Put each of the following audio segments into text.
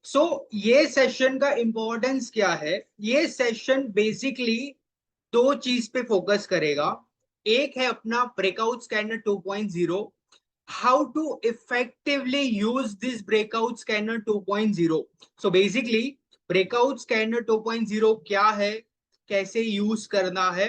ये सेशन का इंपॉर्टेंस क्या है? ये सेशन बेसिकली दो चीज पे फोकस करेगा। एक है अपना breakout scanner 2.0, how to effectively use this breakout scanner 2.0। So basically breakout scanner 2.0 क्या है, कैसे यूज करना है।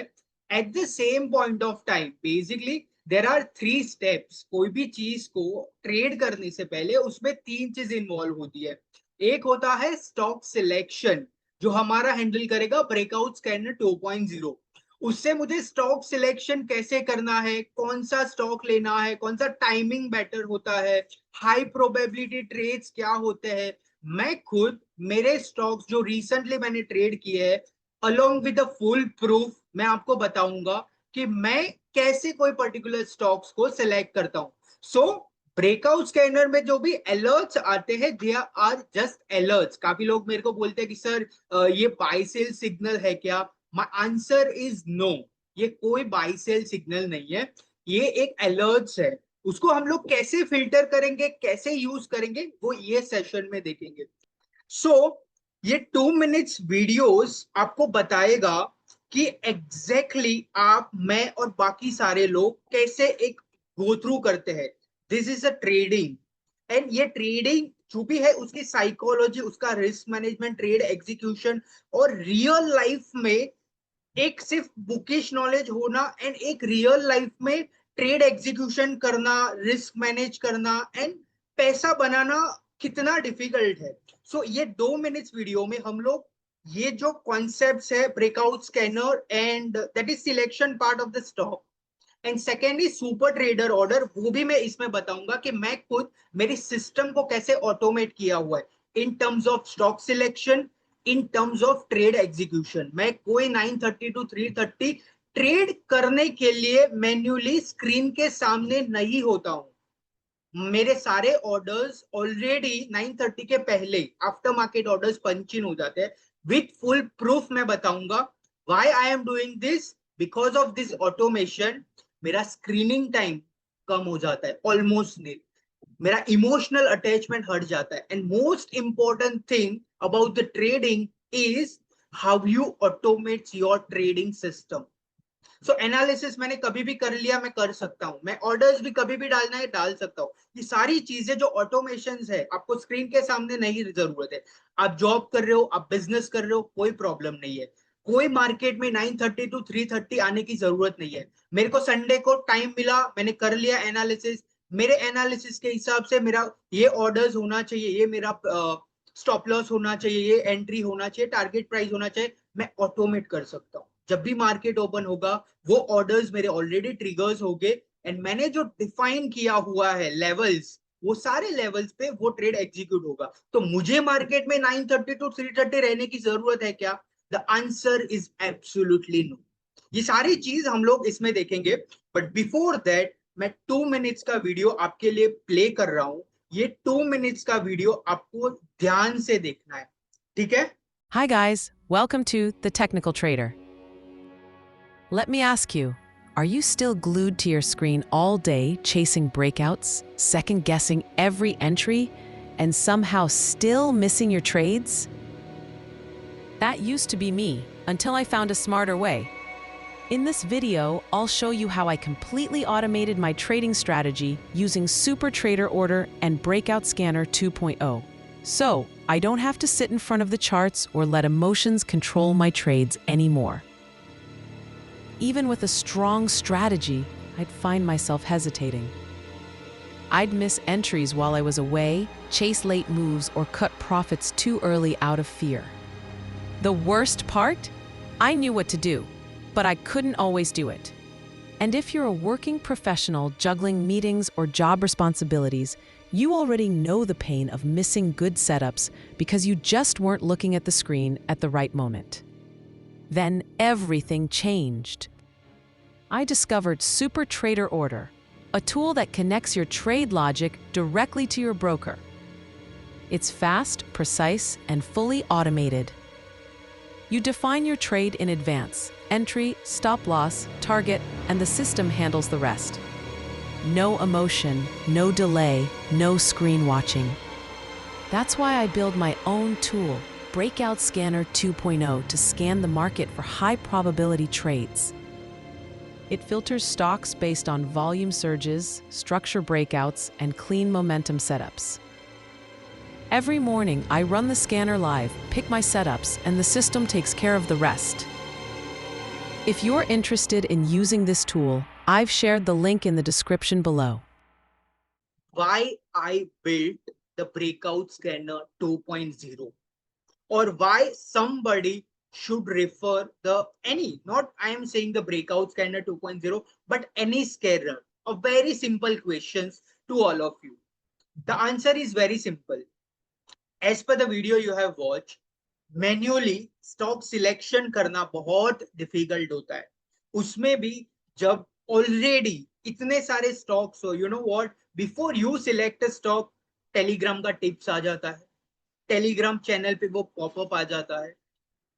At the same point of time basically there are three steps. कोई भी चीज को ट्रेड करने से पहले उसमें तीन चीज इन्वॉल्व होती है। एक होता है स्टॉक सिलेक्शन, जो हमारा हैंडल करेगा ब्रेकआउट स्कैनर 2.0। उससे मुझे स्टॉक सिलेक्शन कैसे करना है, कौन सा स्टॉक लेना है, कौन सा टाइमिंग बेटर होता है, हाई प्रोबेबिलिटी ट्रेड्स क्या होते हैं। मैं खुद मेरे स्टॉक्स जो रिसेंटली मैंने ट्रेड किए हैं, अलोंग विद फुल प्रूफ मैं आपको बताऊंगा कि मैं कैसे कोई पर्टिकुलर स्टॉक्स को सिलेक्ट करता हूं। सो ब्रेकआउट स्कैनर में जो भी अलर्ट्स आते हैं दे आर जस्ट अलर्ट्स। काफी लोग मेरे को बोलते हैं कि सर ये बाय सेल सिग्नल है क्या? माय आंसर इज नो, ये कोई बाय सेल सिग्नल नहीं है, ये एक अलर्ट्स है। उसको हम लोग कैसे फिल्टर करेंगे, कैसे यूज करेंगे, वो ये सेशन में देखेंगे। ये 2 मिनट्स वीडियोस आपको बताएगा कि एग्जैक्टली आप, मैं और बाकी सारे लोग कैसे एक गो थ्रू करते हैं। This is a trading, and ये ट्रेडिंग जो भी है उसकी साइकोलॉजी, उसका रिस्क मैनेजमेंट, ट्रेड एग्जीक्यूशन और रियल लाइफ में एक सिर्फ बुकिश नॉलेज होना एंड एक रियल लाइफ में ट्रेड एग्जीक्यूशन करना, रिस्क मैनेज करना एंड पैसा बनाना कितना डिफिकल्ट है। ये 2 मिनट्स वीडियो में हम लोग ये जो कॉन्सेप्ट्स है breakout scanner and that is selection part of the stock and secondly super trader order, वो भी मैं इसमें बताऊंगा कि मैं खुद मेरी सिस्टम को कैसे ऑटोमेट किया हुआ है इन terms of stock selection, in terms of trade execution. मैं कोई 9:30 to 3:30 ट्रेड करने के लिए मैन्युअली स्क्रीन के सामने नहीं होता हूं। मेरे सारे ऑर्डर्स ऑलरेडी 9:30 के पहले आफ्टर मार्केट ऑर्डर्स पंच इन हो जाते हैं। विथ फुल प्रूफ मैं बताऊंगा why I am doing this. Because of this automation मेरा स्क्रीनिंग टाइम कम हो जाता है, ऑलमोस्ट नील। मेरा इमोशनल अटैचमेंट हट जाता है, and most important thing about the trading is how you automate your trading system. Analysis मैंने कभी भी कर लिया, मैं कर सकता हूं। मैं ऑर्डर्स भी कभी भी डालना है डाल सकता हूं। ये सारी चीजें जो ऑटोमेशन है आपको स्क्रीन के सामने नहीं जरूरत है। आप जॉब कर रहे हो, आप बिजनेस कर रहे हो, कोई प्रॉब्लम नहीं है। कोई मार्केट में 9:30 to 3:30 आने की जरूरत नहीं है। मेरे को संडे को टाइम मिला, मैंने कर लिया एनालिसिस। मेरे एनालिसिस के हिसाब से मेरा ये ऑर्डर्स होना चाहिए, ये मेरा स्टॉप लॉस होना चाहिए, ये एंट्री होना चाहिए, टारगेट प्राइस होना चाहिए, मैं ऑटोमेट कर सकता हूँ। जब भी मार्केट ओपन होगा वो ऑर्डर्स मेरे ऑलरेडी ट्रिगर्स हो गए, एंड मैंने जो डिफाइन किया हुआ है लेवल्स, वो सारे लेवल्स पे वो ट्रेड एग्जीक्यूट होगा। तो मुझे मार्केट में 9:30 to 3:30 रहने की जरूरत है क्या? The answer is absolutely no. ये सारी चीज हम लोग इसमें देखेंगे, बट बिफोर दैट मैं 2 मिनट्स का वीडियो आपके लिए प्ले कर रहा हूं। ये 2 मिनट्स का वीडियो आपको ध्यान से देखना है, ठीक है? Hi guys, welcome to The Technical Trader. Let me ask you, are you still glued to your screen all day chasing breakouts, second-guessing every entry, and somehow still missing your trades? That used to be me, until I found a smarter way. In this video, I'll show you how I completely automated my trading strategy using Super Trader Order and Breakout Scanner 2.0. So, I don't have to sit in front of the charts or let emotions control my trades anymore. Even with a strong strategy, I'd find myself hesitating. I'd miss entries while I was away, chase late moves, or cut profits too early out of fear. The worst part? I knew what to do, but I couldn't always do it. And if you're a working professional juggling meetings or job responsibilities, you already know the pain of missing good setups because you just weren't looking at the screen at the right moment. Then everything changed. I discovered Super Trader Order, a tool that connects your trade logic directly to your broker. It's fast, precise, and fully automated. You define your trade in advance, entry, stop loss, target, and the system handles the rest. No emotion, no delay, no screen watching. That's why I build my own tool, Breakout Scanner 2.0, to scan the market for high probability trades. It filters stocks based on volume surges, structure breakouts, and clean momentum setups. Every morning, I run the scanner live, pick my setups, and the system takes care of the rest. If you're interested in using this tool, I've shared the link in the description below. Why I built the Breakout Scanner 2.0, or why somebody should refer not I am saying the Breakout Scanner 2.0, but any scanner. A very simple questions to all of you. The answer is very simple. As per the video you have watched, manually stock selection करना बहुत difficult होता है. उसमें भी जब already इतने सारे stocks हो, you know what, before you select a stock, Telegram का टिप्स आ जाता है, टेलीग्राम चैनल पे वो पॉपअप आ जाता है.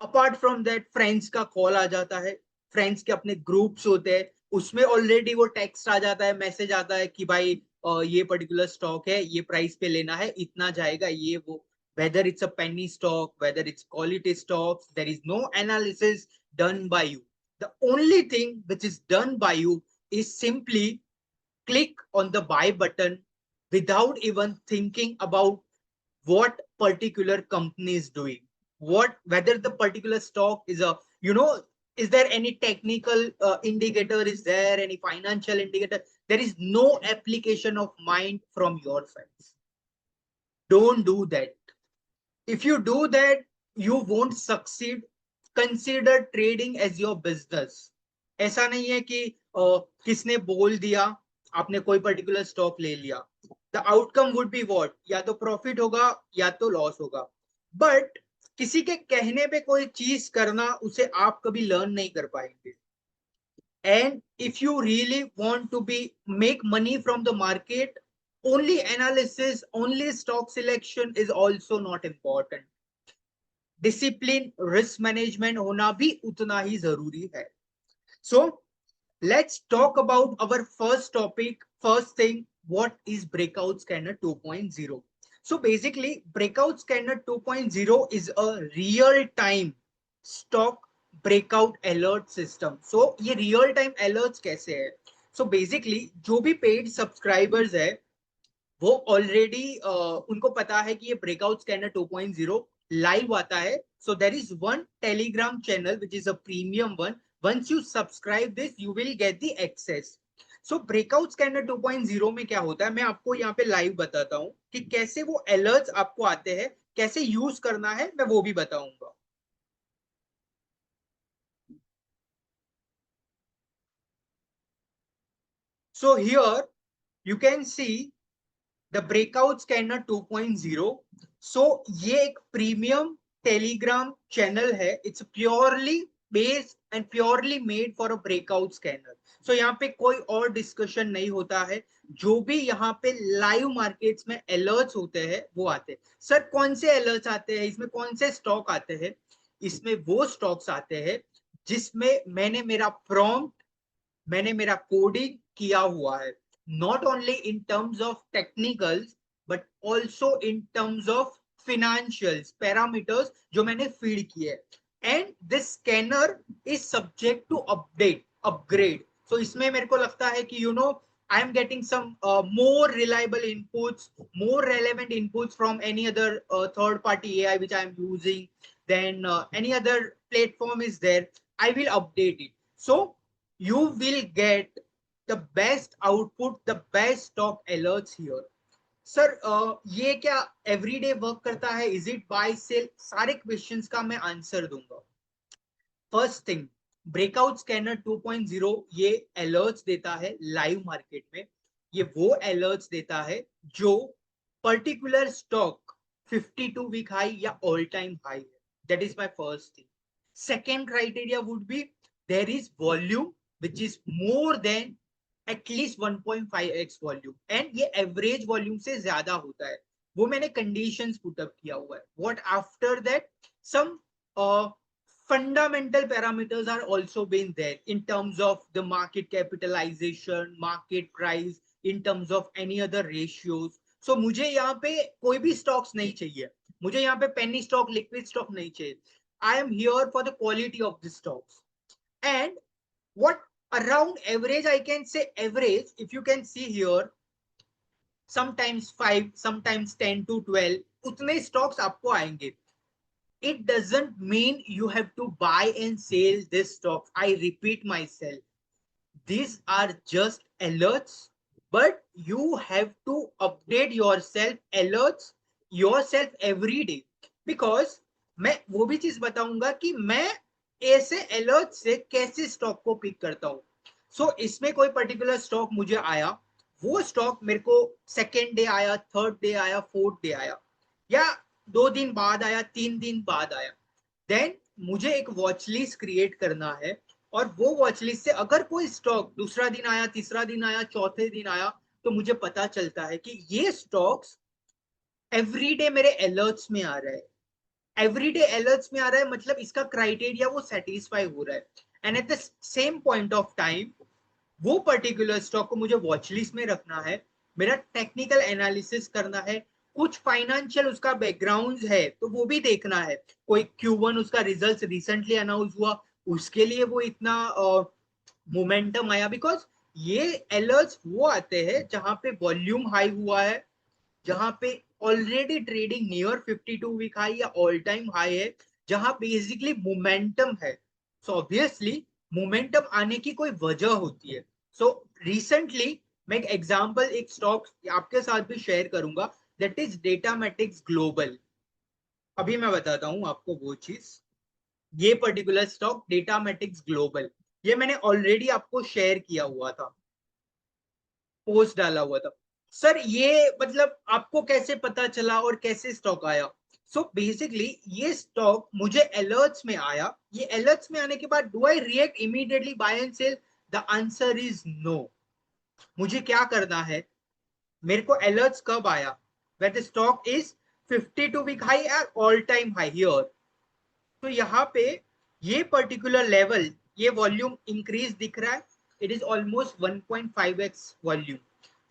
अपार्ट फ्रॉम दैट फ्रेंड्स का कॉल आ जाता है, फ्रेंड्स के अपने ग्रुप्स होते हैं, उसमें ऑलरेडी वो टेक्स्ट आ जाता है, मैसेज आता है कि भाई ये पर्टिकुलर स्टॉक है, ये प्राइस पे लेना है, इतना जाएगा, ये वो. Whether it's a penny stock, whether it's quality stocks, there is no analysis done by you. The only thing which is done by you is simply click on the buy button without even thinking about what particular company is doing, whether the particular stock is a, is there any technical indicator, is there any financial indicator. There is no application of mind from your side. Don't do that. If you do that, you won't succeed. Consider trading as your business. ऐसा नहीं है कि किसने बोल दिया आपने कोई particular stock ले लिया. The outcome would be what, या तो प्रॉफिट होगा या तो लॉस होगा. बट किसी के कहने पे कोई चीज करना, उसे आप कभी लर्न नहीं कर पाएंगे. And if you really want to be make money from the market, only analysis, only stock selection is also not important. Discipline, risk management होना भी उतना ही जरूरी है. So let's talk about our first topic. First thing, what is Breakout Scanner 2.0? So basically, Breakout Scanner 2.0 is a real-time stock breakout alert system. So ये real-time alerts कैसे है? So basically, जो भी paid subscribers है, वो already उनको पता है कि ये ब्रेकआउट स्कैनर 2.0 लाइव आता है. So there is one Telegram channel which is a premium one. Once you subscribe this, you will get the access. So breakout scanner 2.0 में क्या होता है, मैं आपको यहाँ पे लाइव बताता हूँ कि कैसे वो अलर्ट्स आपको आते हैं, कैसे यूज करना है, मैं वो भी बताऊंगा. So here you can see the Breakout Scanner 2.0. So ये एक प्रीमियम टेलीग्राम चैनल है. It's purely based and purely made for a breakout scanner. So यहाँ पे कोई और डिस्कशन नहीं होता है. जो भी यहाँ पे लाइव मार्केट्स में अलर्ट्स होते हैं वो आते हैं. सर कौन से अलर्ट्स आते हैं, इसमें कौन से स्टॉक आते हैं? इसमें वो स्टॉक्स आते हैं जिसमें मैंने मेरा प्रॉम्प्ट, मैंने मेरा कोडिंग किया हुआ है. Not only in terms of technicals, but also in terms of financials, parameters जो मैंने feed किए. And this scanner is subject to upgrade. So इसमें मेरे को लगता है कि I am getting some more reliable inputs, more relevant inputs from any other third party AI which I am using. Then any other platform is there, I will update it. So you will get the best output, the best stock alerts here. Sir ये क्या everyday work करता है? Is it buy sell? सारे questions का मैं answer दूंगा. First thing, breakout scanner 2.0 ये alerts देता है लाइव मार्केट में. ये वो अलर्ट्स देता है जो पर्टिकुलर स्टॉक 52 वीक हाई या ऑल टाइम हाई है. That is my first thing. Second criteria would be there is volume which is more than at least 1.5x volume, and ये average volume से ज्यादा होता है. वो मैंने कंडीशंस पुट अप किया हुआ है. What after that, some fundamental parameters are also been there in terms of the market capitalization, market price, in terms of any other ratios. सो मुझे यहाँ पे कोई भी स्टॉक्स नहीं चाहिए, मुझे यहाँ पे पेनी स्टॉक, लिक्विड स्टॉक नहीं चाहिए. आई am here for the quality of the stocks. And what around average, I can say average, if you can see here, sometimes 5, sometimes 10 to 12 utne stocks aapko aayenge. It doesn't mean you have to buy and sell this stocks. I repeat myself, these are just alerts, but you have to update yourself alerts yourself every day. Because मैं वो भी चीज बताऊंगा कि मैं ऐसे alert से कैसे स्टॉक को पिक करता हूँ. सो इसमें कोई पर्टिकुलर स्टॉक मुझे आया, वो स्टॉक मेरे को सेकेंड डे आया, थर्ड डे आया, फोर्थ डे आया, या 2 दिन बाद आया, 3 दिन बाद आया, देन मुझे एक वॉच लिस्ट क्रिएट करना है. और वो वॉच लिस्ट से अगर कोई स्टॉक दूसरा दिन आया, तीसरा दिन आया, चौथे दिन आया, तो मुझे पता चलता है कि ये स्टॉक्स एवरीडे मेरे अलर्ट्स में आ रहा है. एवरीडे अलर्ट्स में आ रहा है मतलब इसका क्राइटेरिया वो सेटिस्फाई हो रहा है. And eight the same point of time वो पर्टिकुलर स्टॉक को मुझे वॉच लिस्ट में रखना है, मेरा टेक्निकल एनालिसिस करना है, कुछ फाइनेंशियल उसका बैकग्राउंड है तो वो भी देखना है. कोई Q1 उसका रिजल्ट रिसेंटली अनाउंस हुआ, उसके लिए वो इतना मोमेंटम आया. बिकॉज ये अलर्ट्स वो आते हैं जहां पे वॉल्यूम हाई हुआ है, जहां पे already trading near 52 week high या ऑल टाइम हाई है, जहां बेसिकली मोमेंटम है. सो ऑब्वियसली मोमेंटम आने की कोई वजह होती है. सो रिसेंटली मैं एक एग्जांपल, एक स्टॉक आपके साथ भी शेयर करूंगा, दैट इज डेटामेटिक्स ग्लोबल. अभी मैं बताता हूं आपको वो चीज. ये पर्टिकुलर स्टॉक डेटामेटिक्स ग्लोबल, ये मैंने ऑलरेडी आपको शेयर किया हुआ था, पोस्ट डाला हुआ था. सर ये मतलब आपको कैसे पता चला और कैसे स्टॉक आया? सो बेसिकली ये स्टॉक मुझे अलर्ट्स में आया. ये अलर्ट्स में आने के बाद do I react immediately buy and sell? The answer is no. मुझे क्या करना है, मेरे को अलर्ट्स कब आया? When the stock is 52 week high और ऑल टाइम हाई हियर. तो यहाँ पे ये पर्टिकुलर लेवल, ये वॉल्यूम इंक्रीज दिख रहा है. It is almost 1.5x volume.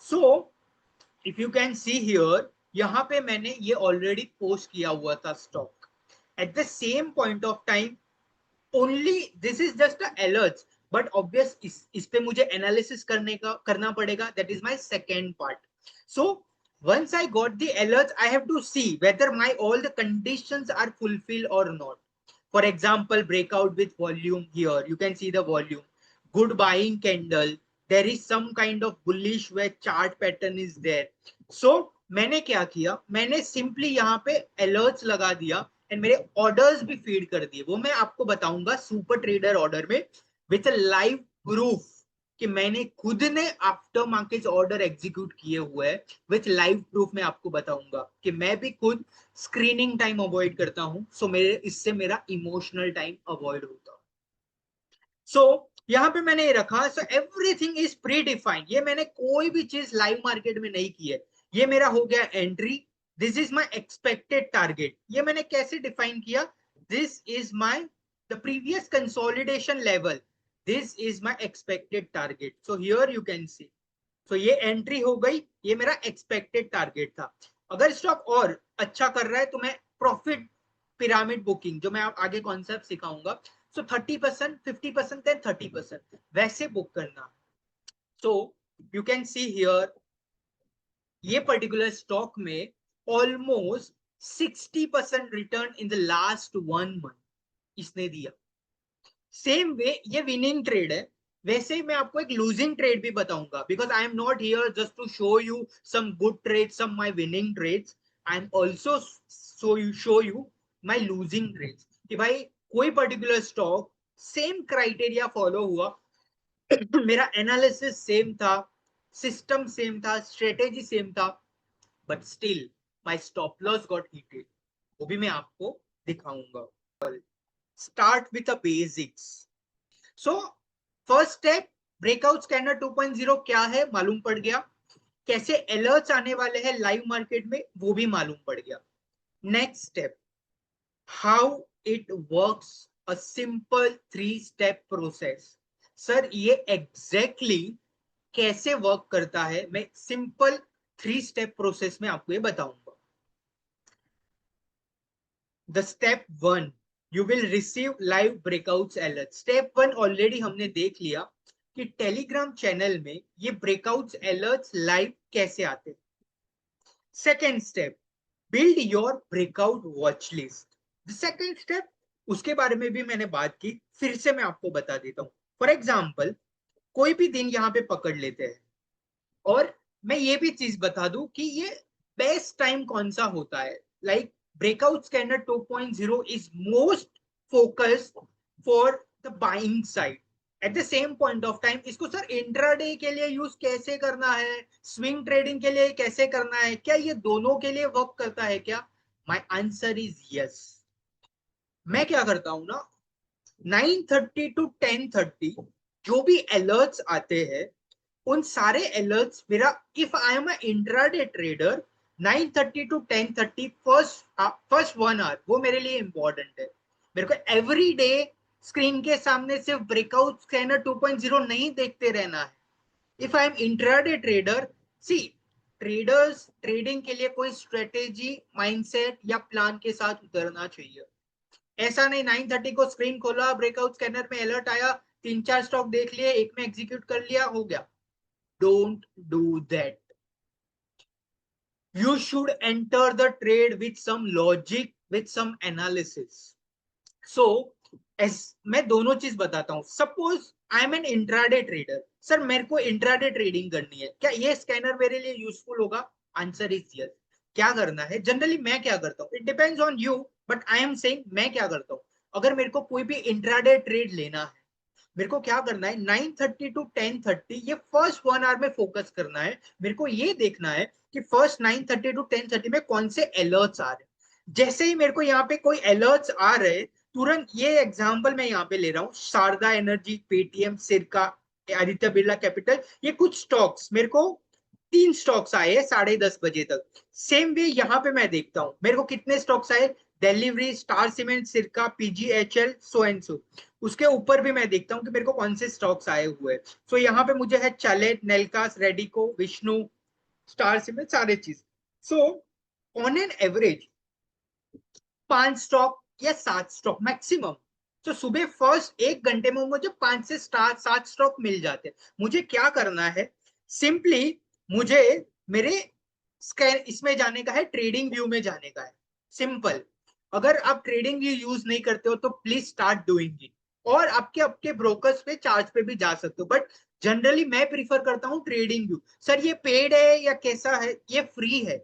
So if you can see here, यहाँ पे मैंने ये ऑलरेडी पोस्ट किया हुआ था stock. Eight the same point of time only this is just alert, but obvious इस पे मुझे एनालिसिस करना पड़ेगा. That is my second part. So once I got the alerts, I have to see whether my all the conditions are fulfilled or not. For example, breakout with volume, here you can see the volume, good buying candle, there is some kind of bullish where chart pattern is there. So मैंने क्या किया, मैंने simply यहाँ पे alerts लगा दिया and मेरे orders भी फीड कर दिए. वो मैं आपको बताऊंगा सुपर ट्रेडर ऑर्डर में विथ लाइव प्रूफ कि मैंने खुद ने आफ्टर मार्केट ऑर्डर एग्जीक्यूट किए हुए हैं. विथ लाइव प्रूफ मैं आपको बताऊंगा कि मैं भी खुद स्क्रीनिंग टाइम अवॉइड करता हूं. सो मेरे इससे मेरा इमोशनल टाइम अवॉइड होता. सो यहाँ पे मैंने ये रखा. So everything is pre defined. ये मैंने कोई भी चीज लाइव मार्केट में नहीं की है. ये मेरा हो गया entry. This is my expected target. ये मैंने कैसे डिफाइन किया? This is my the previous consolidation level. This is my expected target. So here you can see. So ये एंट्री हो गई, ये मेरा एक्सपेक्टेड टारगेट था. अगर स्टॉक और अच्छा कर रहा है तो मैं प्रॉफिट पिरामिड बुकिंग, जो मैं आगे कॉन्सेप्ट सिखाऊंगा, सो 30%, 50% देन 30% वैसे बुक करना. So you can see here, ये पर्टिकुलर स्टॉक में almost 60% return in the last 1 month इसने दिया. सेम वे ये विनिंग ट्रेड है. वैसे ही मैं आपको एक लूजिंग ट्रेड भी बताऊंगा, because I am not here just to show you some good trade, some my winning trades. I am also show you my losing trades कि भाई कोई particular stock same criteria follow हुआ, मेरा analysis same था, system same था, strategy same था, but still my stop loss got hitted. वो भी मैं आपको दिखाऊंगा. Start with the basics. So first step, breakout scanner 2.0 क्या है मालूम पड़ गया. कैसे अलर्ट्स आने वाले हैं लाइव मार्केट में वो भी मालूम पड़ गया. Next step, how it works, a simple 3 step process. Sir ये एग्जैक्टली कैसे वर्क करता है, मैं सिंपल 3 स्टेप प्रोसेस में आपको ये बताऊंगा। The step 1, you will receive live breakouts alert. Step 1 already हमने देख लिया कि टेलीग्राम चैनल में ये ब्रेकआउट्स अलर्ट्स लाइव कैसे आते हैं। Second step, build your breakout watch list. The second step, उसके बारे में भी मैंने बात की, फिर से मैं आपको बता देता हूँ। फॉर एग्जाम्पल, कोई भी दिन यहाँ पे पकड़ लेते हैं और मैं ये भी चीज बता दूं कि ये बेस्ट टाइम कौन सा होता है। Like breakout scanner 2.0 is most focused for the buying side. Eight the same point of time इसको सर इंट्राडे के लिए यूज कैसे करना है, स्विंग ट्रेडिंग के लिए कैसे करना है, क्या ये दोनों के लिए वर्क करता है क्या? My answer is yes. मैं क्या करता हूं ना, 9:30 to 10:30 जो भी अलर्ट्स आते हैं उन सारे अलर्ट्स मेरा, if I am a intraday trader, 9:30 to 10:30 first 1 hour वो मेरे लिए इंपॉर्टेंट है। मेरे को एवरी डे स्क्रीन के सामने सिर्फ ब्रेकआउट स्कैनर 2.0 नहीं देखते रहना है। If I am intraday trader, see traders trading के लिए कोई स्ट्रेटेजी, माइंडसेट या प्लान के साथ उतरना चाहिए। ऐसा नहीं 9:30 को स्क्रीन खोला, ब्रेकआउट स्कैनर में अलर्ट आया, 3-4 स्टॉक देख लिए, एक में एग्जीक्यूट कर लिया, हो गया। Don't do that. You should enter the trade with some logic, with some analysis. So, मैं दोनों चीज बताता हूं। Suppose I am an intraday trader, sir मेरे को इंट्राडे ट्रेडिंग करनी है, क्या ये स्कैनर मेरे लिए यूजफुल होगा? Answer is yes. क्या करना है? जनरली मैं क्या करता हूँ, it depends on you, but I am saying मैं क्या करता हूँ। अगर मेरे को कोई भी इंट्राडे ट्रेड लेना है, मेरे को क्या करना है, 9:30 to 10:30 ये फर्स्ट 1 आवर में फोकस करना है। मेरे को ये देखना है कि फर्स्ट 9:30 to 10:30 में कौन से अलर्ट्स आ रहे हैं। जैसे ही मेरे को यहाँ पे कोई अलर्ट्स आ रहे, तुरंत, ये एग्जांपल मैं यहाँ पे ले रहा हूँ, शारदा एनर्जी, पेटीएम, सिरका, आदित्य बिरला कैपिटल, ये कुछ स्टॉक्स मेरे को 3 स्टॉक्स आए हैं 10:30 बजे तक। सेम वे यहाँ पे मैं देखता हूँ मेरे को कितने स्टॉक्स आए, डिलीवरी, स्टार सीमेंट, सिरका, पीजीएचएल, सो एंड सो। उसके ऊपर भी मैं देखता हूँ कि मेरे को कौन से स्टॉक्स आए हुए हैं। सो यहाँ पे मुझे है चलेट, नेलकास, रेडिको, विष्णु, स्टार सीमेंट, सारे चीज। So on an average 5 stock या 7 स्टॉक मैक्सिमम। तो सुबह फर्स्ट 1 घंटे में मुझे 5 से 7 स्टॉक मिल जाते हैं। मुझे क्या करना है, सिंपली मुझे मेरे स्कैन इसमें जाने का है, ट्रेडिंग व्यू में जाने का है। सिंपल। अगर आप ट्रेडिंग व्यू यूज नहीं करते हो तो प्लीज स्टार्ट डूइंग इट, और आपके आपके ब्रोकर्स पे चार्ज पे भी जा सकते हो, बट जनरली मैं प्रीफर करता हूँ ट्रेडिंग व्यू। सर ये पेड है या कैसा है? ये फ्री है।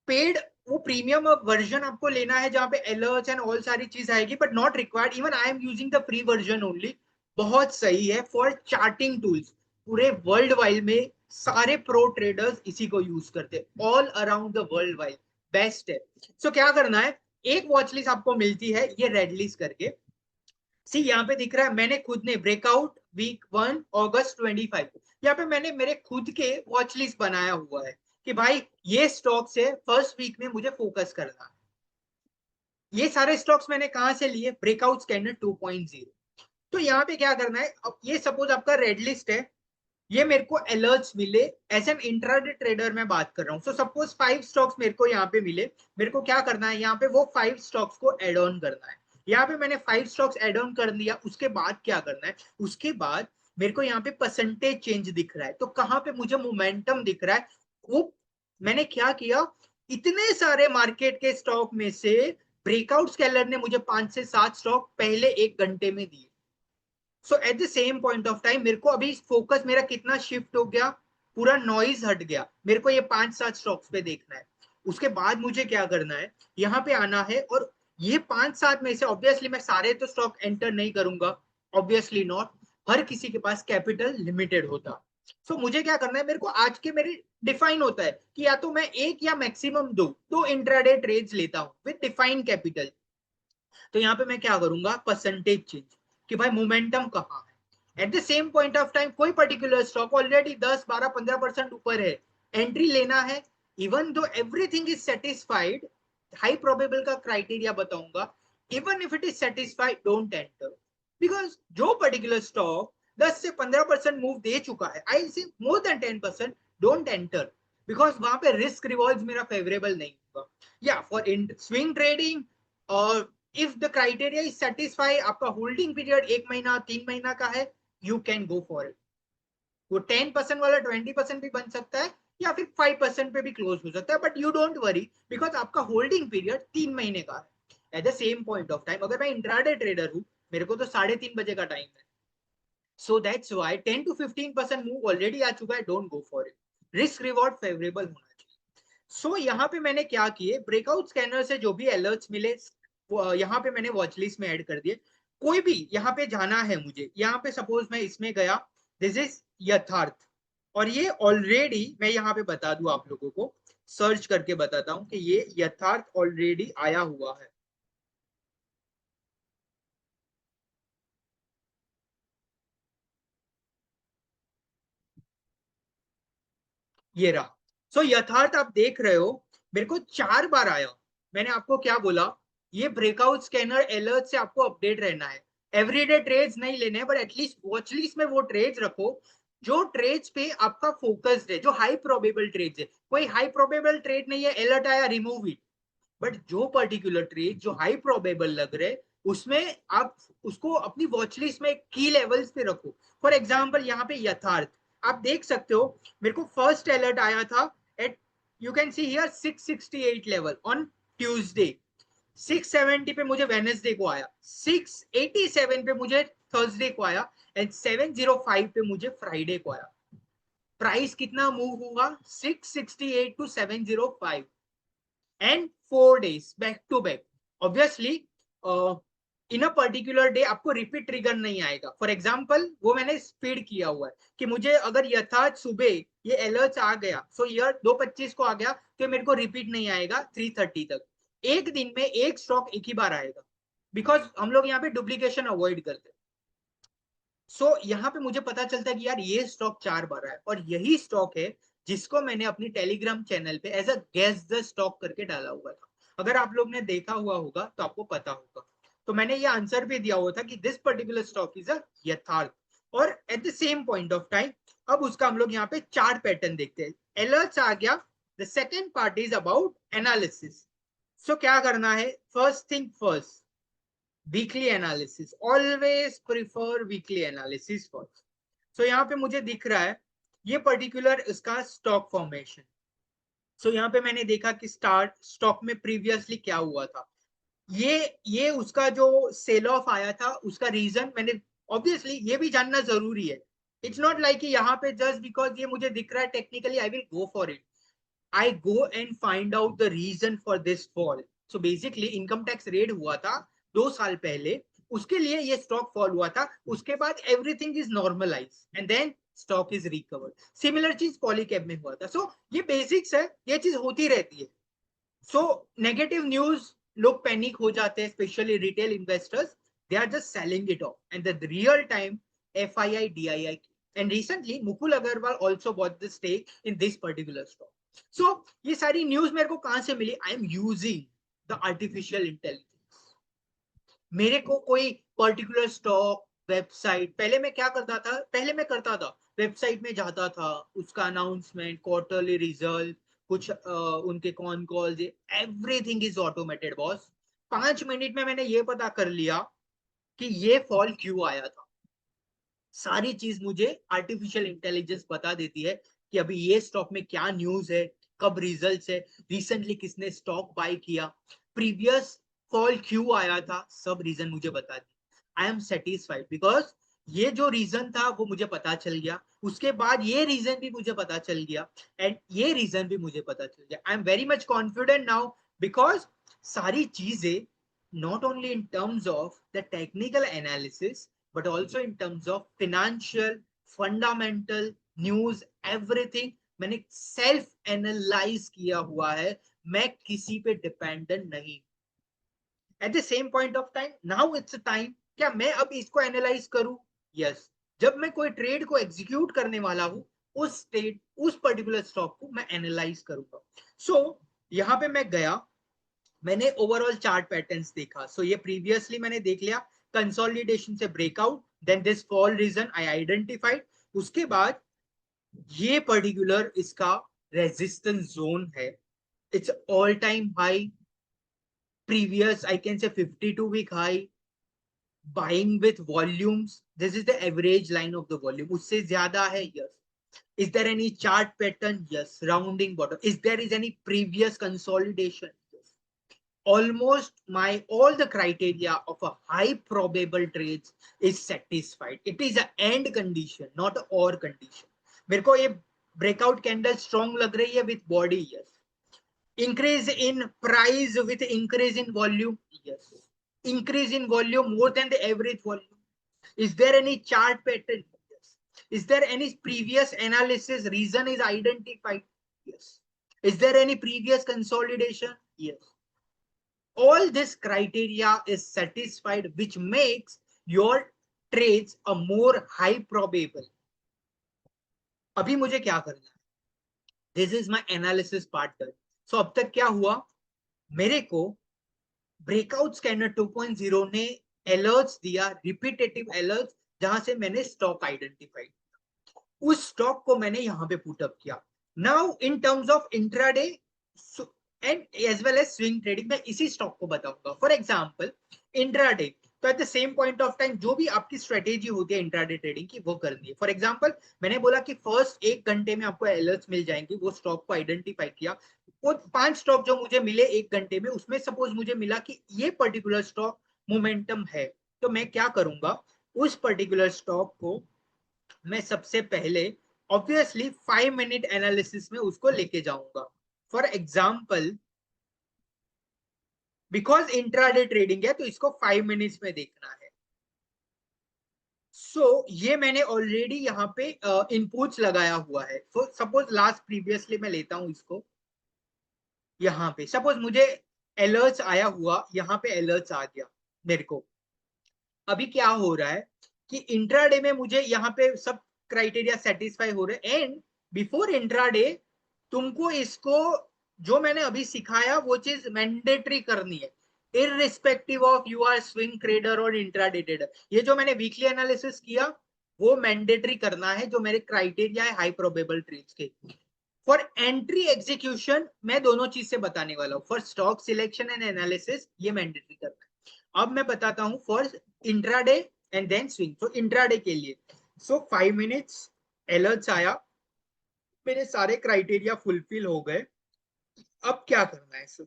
पेड वो प्रीमियम वर्जन आपको लेना है जहां पे अलर्ट्स एंड ऑल सारी चीज आएगी, but not required. Even I am using the free version only. बहुत सही है फॉर चार्टिंग टूल्स। पूरे वर्ल्ड वाइड में सारे प्रो ट्रेडर्स इसी को यूज करते हैं, all around the world wide. Best है। सो क्या करना है, एक वॉच लिस्ट आपको मिलती है ये रेड लिस्ट करके। सी यहाँ पे दिख रहा है, मैंने खुद ने ब्रेकआउट वीक 1 अगस्त 25, यहाँ पे मैंने मेरे खुद के वॉच लिस्ट बनाया हुआ है कि भाई ये स्टॉक्स है, फर्स्ट वीक में मुझे फोकस करना है। ये सारे स्टॉक्स मैंने कहां से लिए, ब्रेकआउट स्कैनर 2.0। तो यहाँ पे क्या करना है, अब ये सपोज आपका रेड लिस्ट है, ये मेरे को अलर्ट्स मिले, एज एन इंट्राडे ट्रेडर मैं बात कर रहा हूँ। सो सपोज 5 स्टॉक्स मेरे को यहाँ पे मिले, मेरे को क्या करना है, यहाँ पे वो 5 स्टॉक्स को एड ऑन करना है। यहाँ पे मैंने 5 स्टॉक्स एड ऑन कर दिया। उसके बाद क्या करना है, उसके बाद मेरे को यहाँ पे परसेंटेज चेंज दिख रहा है, तो कहाँ पे मुझे मोमेंटम दिख रहा है, वो मैंने क्या किया, इतने सारे मार्केट के स्टॉक में से ब्रेकआउट स्केलर ने मुझे 5 से 7 स्टॉक पहले 1 घंटे में दिए। So at the same point of time मेरे को अभी फोकस मेरा कितना शिफ्ट हो गया, पूरा नॉइज हट गया। मेरे को ये 5-7 स्टॉक्स पे देखना है। उसके बाद मुझे क्या करना है, यहाँ पे आना है, और ये 5-7 में से ऑब्वियसली मैं सारे तो स्टॉक एंटर नहीं करूंगा, ऑब्वियसली नॉट। हर किसी के पास कैपिटल लिमिटेड होता। सो मुझे क्या करना है, मेरे को आज के मेरे डिफाइन होता है कि या तो मैं एक या मैक्सिमम दो इंट्राडे ट्रेड्स लेता हूँ विद डिफाइंड कैपिटल। तो यहाँ पे मैं क्या करूंगा, परसेंटेज चेंज, कि भाई मोमेंटम कहाँ है। At the same point of time कोई पर्टिकुलर स्टॉक ऑलरेडी 10-12-15% ऊपर है, एंट्री लेना है, even though everything is satisfied, high probable का क्राइटेरिया बताऊंगा, even if it is satisfied don't enter. Because जो पर्टिकुलर स्टॉक 10 से 15% मूव दे चुका है, I see more than 10%, don't enter. Because वहां पे रिस्क रिवॉर्ड्स मेरा फेवरेबल नहीं होगा। या फॉर इन स्विंग ट्रेडिंग और if the criteria is satisfy, आपका होल्डिंग पीरियड 1 महीना 3 महीना का है, you can go for it. वो 10% वाला 20% भी बन सकता है या फिर 5% पे भी क्लोज हो सकता है, but you don't worry because आपका होल्डिंग पीरियड 3 महीने का है। At the same point of time अगर मैं इंट्राडे ट्रेडर हूं, मेरे को तो 3:30 बजे का टाइम है, so that's why 10 to 15% move already आ चुका है, don't go for it. Risk reward favourable होना चाहिए। सो यहाँ पे मैंने क्या किए, ब्रेकआउट स्कैनर से जो भी अलर्ट्स मिले यहाँ पे मैंने वॉच लिस्ट में ऐड कर दिए। कोई भी यहाँ पे जाना है मुझे, यहाँ पे सपोज मैं इसमें गया, दिस इज यथार्थ, और ये ऑलरेडी मैं यहाँ पे बता दूं आप लोगों को, सर्च करके बताता हूं कि ये यथार्थ ऑलरेडी आया हुआ है। ये रहा। सो यथार्थ आप देख रहे हो, मेरे को 4 बार आया। मैंने आपको क्या बोला, ये ब्रेकआउट स्कैनर अलर्ट से आपको अपडेट रहना है। एवरीडे ट्रेड्स नहीं लेने, बट एटलीस्ट वॉच लिस्ट में वो ट्रेड्स रखो जो ट्रेड्स पे आपका फोकस्ड है, जो हाई प्रोबेबल ट्रेड्स है। कोई हाई प्रोबेबल ट्रेड नहीं है, अलर्ट आया रिमूव इट, बट जो पर्टिकुलर ट्रेड जो हाई प्रोबेबल लग रहे उसमें आप उसको अपनी वॉच लिस्ट में की लेवल्स पे रखो। फॉर एग्जांपल यहाँ पे यथार्थ आप देख सकते हो, मेरे को फर्स्ट अलर्ट आया था at, you can see here 668 level on Tuesday, 670 पे मुझे वेडनेसडे को आया, 687 पे मुझे थर्सडे को आया, एंड 705 पे मुझे फ्राइडे को आया। प्राइस कितना मूव हुआ, 668 to 705 and 4 days back to back. Obviously in a particular day आपको रिपीट ट्रिगर नहीं आएगा। फॉर एग्जाम्पल वो मैंने स्पीड किया हुआ है कि मुझे अगर यथार्थ सुबह ये अलर्ट आ गया, सो ईयर 2:25 को आ गया, तो मेरे को रिपीट नहीं आएगा 3:30 तक। एक दिन में एक स्टॉक एक ही बार आएगा, बिकॉज हम लोग यहाँ पे डुप्लीकेशन अवॉइड करते हैं। सो यहाँ पे मुझे पता चलता है कि यार ये स्टॉक 4 बार आया, और यही स्टॉक है जिसको मैंने अपनी टेलीग्राम चैनल पे as a guess the stock करके डाला हुआ था। अगर आप लोग ने देखा हुआ होगा तो आपको पता होगा। तो मैंने ये आंसर भी दिया हुआ था कि this particular stock is a यथार्थ। और eight the same point of time अब उसका हम लोग यहाँ पे चार्ट पैटर्न देखते हैं। अलर्ट्स आ गया, the second part is about analysis. So क्या करना है, first thing first, weekly analysis, always prefer weekly analysis first. So यहाँ पे मुझे दिख रहा है ये पर्टिकुलर इसका स्टॉक फॉर्मेशन। सो यहाँ पे मैंने देखा कि स्टार्ट स्टॉक में प्रीवियसली क्या हुआ था, ये उसका जो सेल ऑफ आया था उसका रीजन मैंने, ऑब्वियसली ये भी जानना जरूरी है। इट्स नॉट लाइक कि यहाँ पे जस्ट बिकॉज ये मुझे दिख रहा है technically I will go for it, I go and find out the reason for this fall. So basically income tax raid हुआ था 2 साल पहले, उसके लिए ये स्टॉक फॉल हुआ था, उसके बाद everything is normalize and then stock is recovered. Similar चीज पॉलीकैब में हुआ था। सो ये बेसिक्स है, ये चीज होती रहती है। सो नेगेटिव न्यूज, लोग पैनिक हो जाते हैं, specially retail investors, they are just selling it off and the real time FII DII, and recently Mukul Agarwal also bought the stake in this particular stock. So ये सारी news मेरे को कहां से मिली, I am using the artificial intelligence. मेरे को कोई पर्टिकुलर स्टॉक वेबसाइट, पहले मैं क्या करता था, पहले मैं करता था वेबसाइट में जाता था, उसका अनाउंसमेंट, क्वार्टरली रिजल्ट, कुछ उनके con calls, everything is automated boss. 5 minute में मैंने ये पता कर लिया कि ये फॉल क्यों आया था। सारी चीज मुझे आर्टिफिशियल इंटेलिजेंस बता देती है कि अभी ये स्टॉक में क्या न्यूज है, कब रिजल्ट्स है, रिसेंटली किसने स्टॉक बाय किया, प्रीवियस फॉल क्यों आया था, सब रीजन मुझे बता दिया। आई एम सेटिस्फाइड बिकॉज ये जो रीजन था वो मुझे पता चल गया, उसके बाद ये रीजन भी मुझे पता चल गया, एंड ये रीजन भी मुझे पता चल गया। I am very much confident now because सारी चीजें not only in terms of the technical analysis but also in terms of financial fundamental news, everything मैंने सेल्फ एनालाइज किया हुआ है, मैं किसी पे डिपेंडेंट नहीं। Eight the same point of time now it's time, क्या मैं अब इसको एनालाइज करूं, यस। जब मैं कोई ट्रेड को एग्जीक्यूट करने वाला हूं, उस ट्रेड उस पर्टिकुलर स्टॉक को मैं एनालाइज करूंगा। सो यहाँ पे मैं गया, मैंने ओवरऑल चार्ट पैटर्न्स देखा। सो ये प्रीवियसली मैंने देख लिया, कंसोलिडेशन से breakout, then this fall reason I identified, उसके बाद ये पर्टिकुलर इसका रेजिस्टेंस जोन है, it's all time high, previous I can say 52-week high, buying with volumes, this is the average line of the volume, उससे ज्यादा है, yes. Is there any chart pattern? Yes. Rounding bottom. Is there is any previous consolidation? Yes. Almost all the criteria of a high probable trades is satisfied. It is an end condition, not an or condition. मेरे को ये breakout candle strong लग रही है with body, yes. Increase in price with increase in volume, yes. Increase in volume more than the average volume. Is there any chart pattern? Yes. Is there any previous analysis reason is identified? Yes. Is there any previous consolidation? Yes. All this criteria is satisfied, which makes your trades a more high probable. अभी मुझे क्या करना है? This is my analysis part done. So अब तक क्या हुआ? मेरे को ब्रेकआउट स्कैनर 2.0 ने अलर्ट्स दिया, रिपीटेटिव अलर्ट्स, जहां से मैंने स्टॉक आइडेंटिफाई, उस स्टॉक को मैंने यहां पे पुट अप किया. Now in terms of intraday and as well as swing trading, मैं इसी स्टॉक को बताऊंगा. फॉर एग्जांपल इंट्राडे, तो at the same point of time जो भी आपकी स्ट्रेटेजी होती है इंट्राडे ट्रेडिंग की, वो करनी है. फॉर एग्जांपल मैंने बोला कि फर्स्ट 1 घंटे में आपको अलर्ट्स मिल जाएंगे, वो स्टॉक को आइडेंटिफाई किया. वो 5 स्टॉक जो मुझे मिले 1 घंटे में, उसमें सपोज मुझे मिला कि ये पर्टिकुलर स्टॉक मोमेंटम है, तो मैं क्या करूंगा, उस पर्टिकुलर स्टॉक को मैं सबसे पहले ऑब्वियसली 5 मिनट एनालिसिस में उसको लेके जाऊंगा. For example because intraday trading है तो इसको 5 मिनट्स में देखना है. सो ये मैंने ऑलरेडी यहाँ पे इनपुट्स लगाया हुआ है. सपोज लास्ट प्रीवियसली मैं लेता हूं इसको, यहाँ पे सपोज मुझे अलर्ट्स आया हुआ, यहाँ पे अलर्ट्स आ गया मेरे को. अभी क्या हो रहा है कि इंट्राडे में मुझे यहाँ पे सब क्राइटेरिया सेटिस्फाई हो रहे हैं, एंड बिफोर इंट्राडे तुमको इसको जो मैंने अभी सिखाया वो चीज मैंडेटरी करनी है, irrespective of you are swing trader और इंट्राडे ट्रेडर. ये जो मैंने वीकली एनालिसिस किया वो मैंडेटरी करना है, जो मेरे क्राइटेरिया है हाई प्रोबेबल ट्रेड्स के. फॉर एंट्री एग्जीक्यूशन मैं दोनों चीज से बताने वाला हूँ. For stock selection and analysis ये मैंडेटरी करना है. अब मैं बताता हूँ for intraday and then swing. तो इंट्राडे के लिए 5 मिनट्स अलर्ट्स आया, मेरे सारे क्राइटेरिया फुलफिल हो गए. अब क्या करना है सर?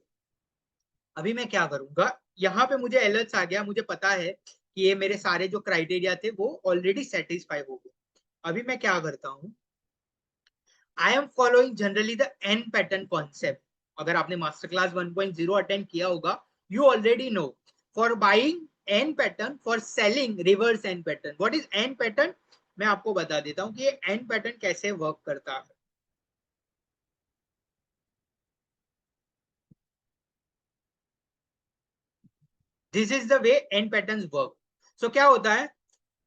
अभी मैं क्या करूंगा, यहाँ पे मुझे अलर्ट्स आ गया, मुझे पता है कि ये मेरे सारे जो क्राइटेरिया थे वो ऑलरेडी सेटिस्फाई हो गए. अभी मैं क्या करता हूँ, I am following generally the N pattern concept. अगर आपने मास्टर क्लास 1.0 अटेंड किया होगा, you already know. For buying N pattern, for selling reverse N pattern. What is N pattern? मैं आपको बता देता हूँ कि ये एन पैटर्न कैसे वर्क करता है. This is the way an patterns work. So क्या होता है,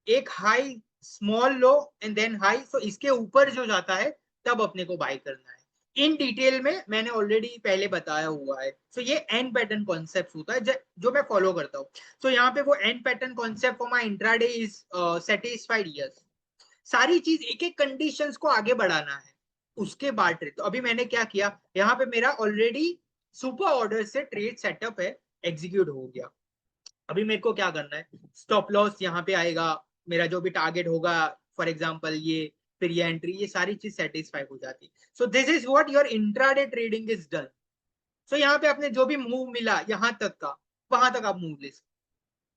एक high, small low and then high, so इसके ऊपर जो जाता है तब अपने को बाय करना है. इन डिटेल में मैंने ऑलरेडी पहले बताया हुआ है. सो ये एन पैटर्न कॉन्सेप्ट होता है जो मैं फॉलो करता हूँ. सो यहाँ पे वो N pattern concept for my intraday is satisfied. Yes, सारी चीज एक एक कंडीशंस को आगे बढ़ाना है, उसके बाद ट्रेड. तो अभी मैंने क्या किया, यहाँ पे मेरा ऑलरेडी सुपर ऑर्डर से ट्रेड सेटअप है, एग्जीक्यूट हो गया. अभी मेरे को क्या करना है, स्टॉप लॉस यहाँ पे आएगा, मेरा जो भी टारगेट होगा, फॉर एग्जांपल ये, फिर ये एंट्री, ये सारी चीज सेटिस्फाई हो जाती. So this is what your intraday trading is done. So यहाँ पे आपने जो भी मूव मिला यहाँ तक का, वहां तक आप मूव ले सकते.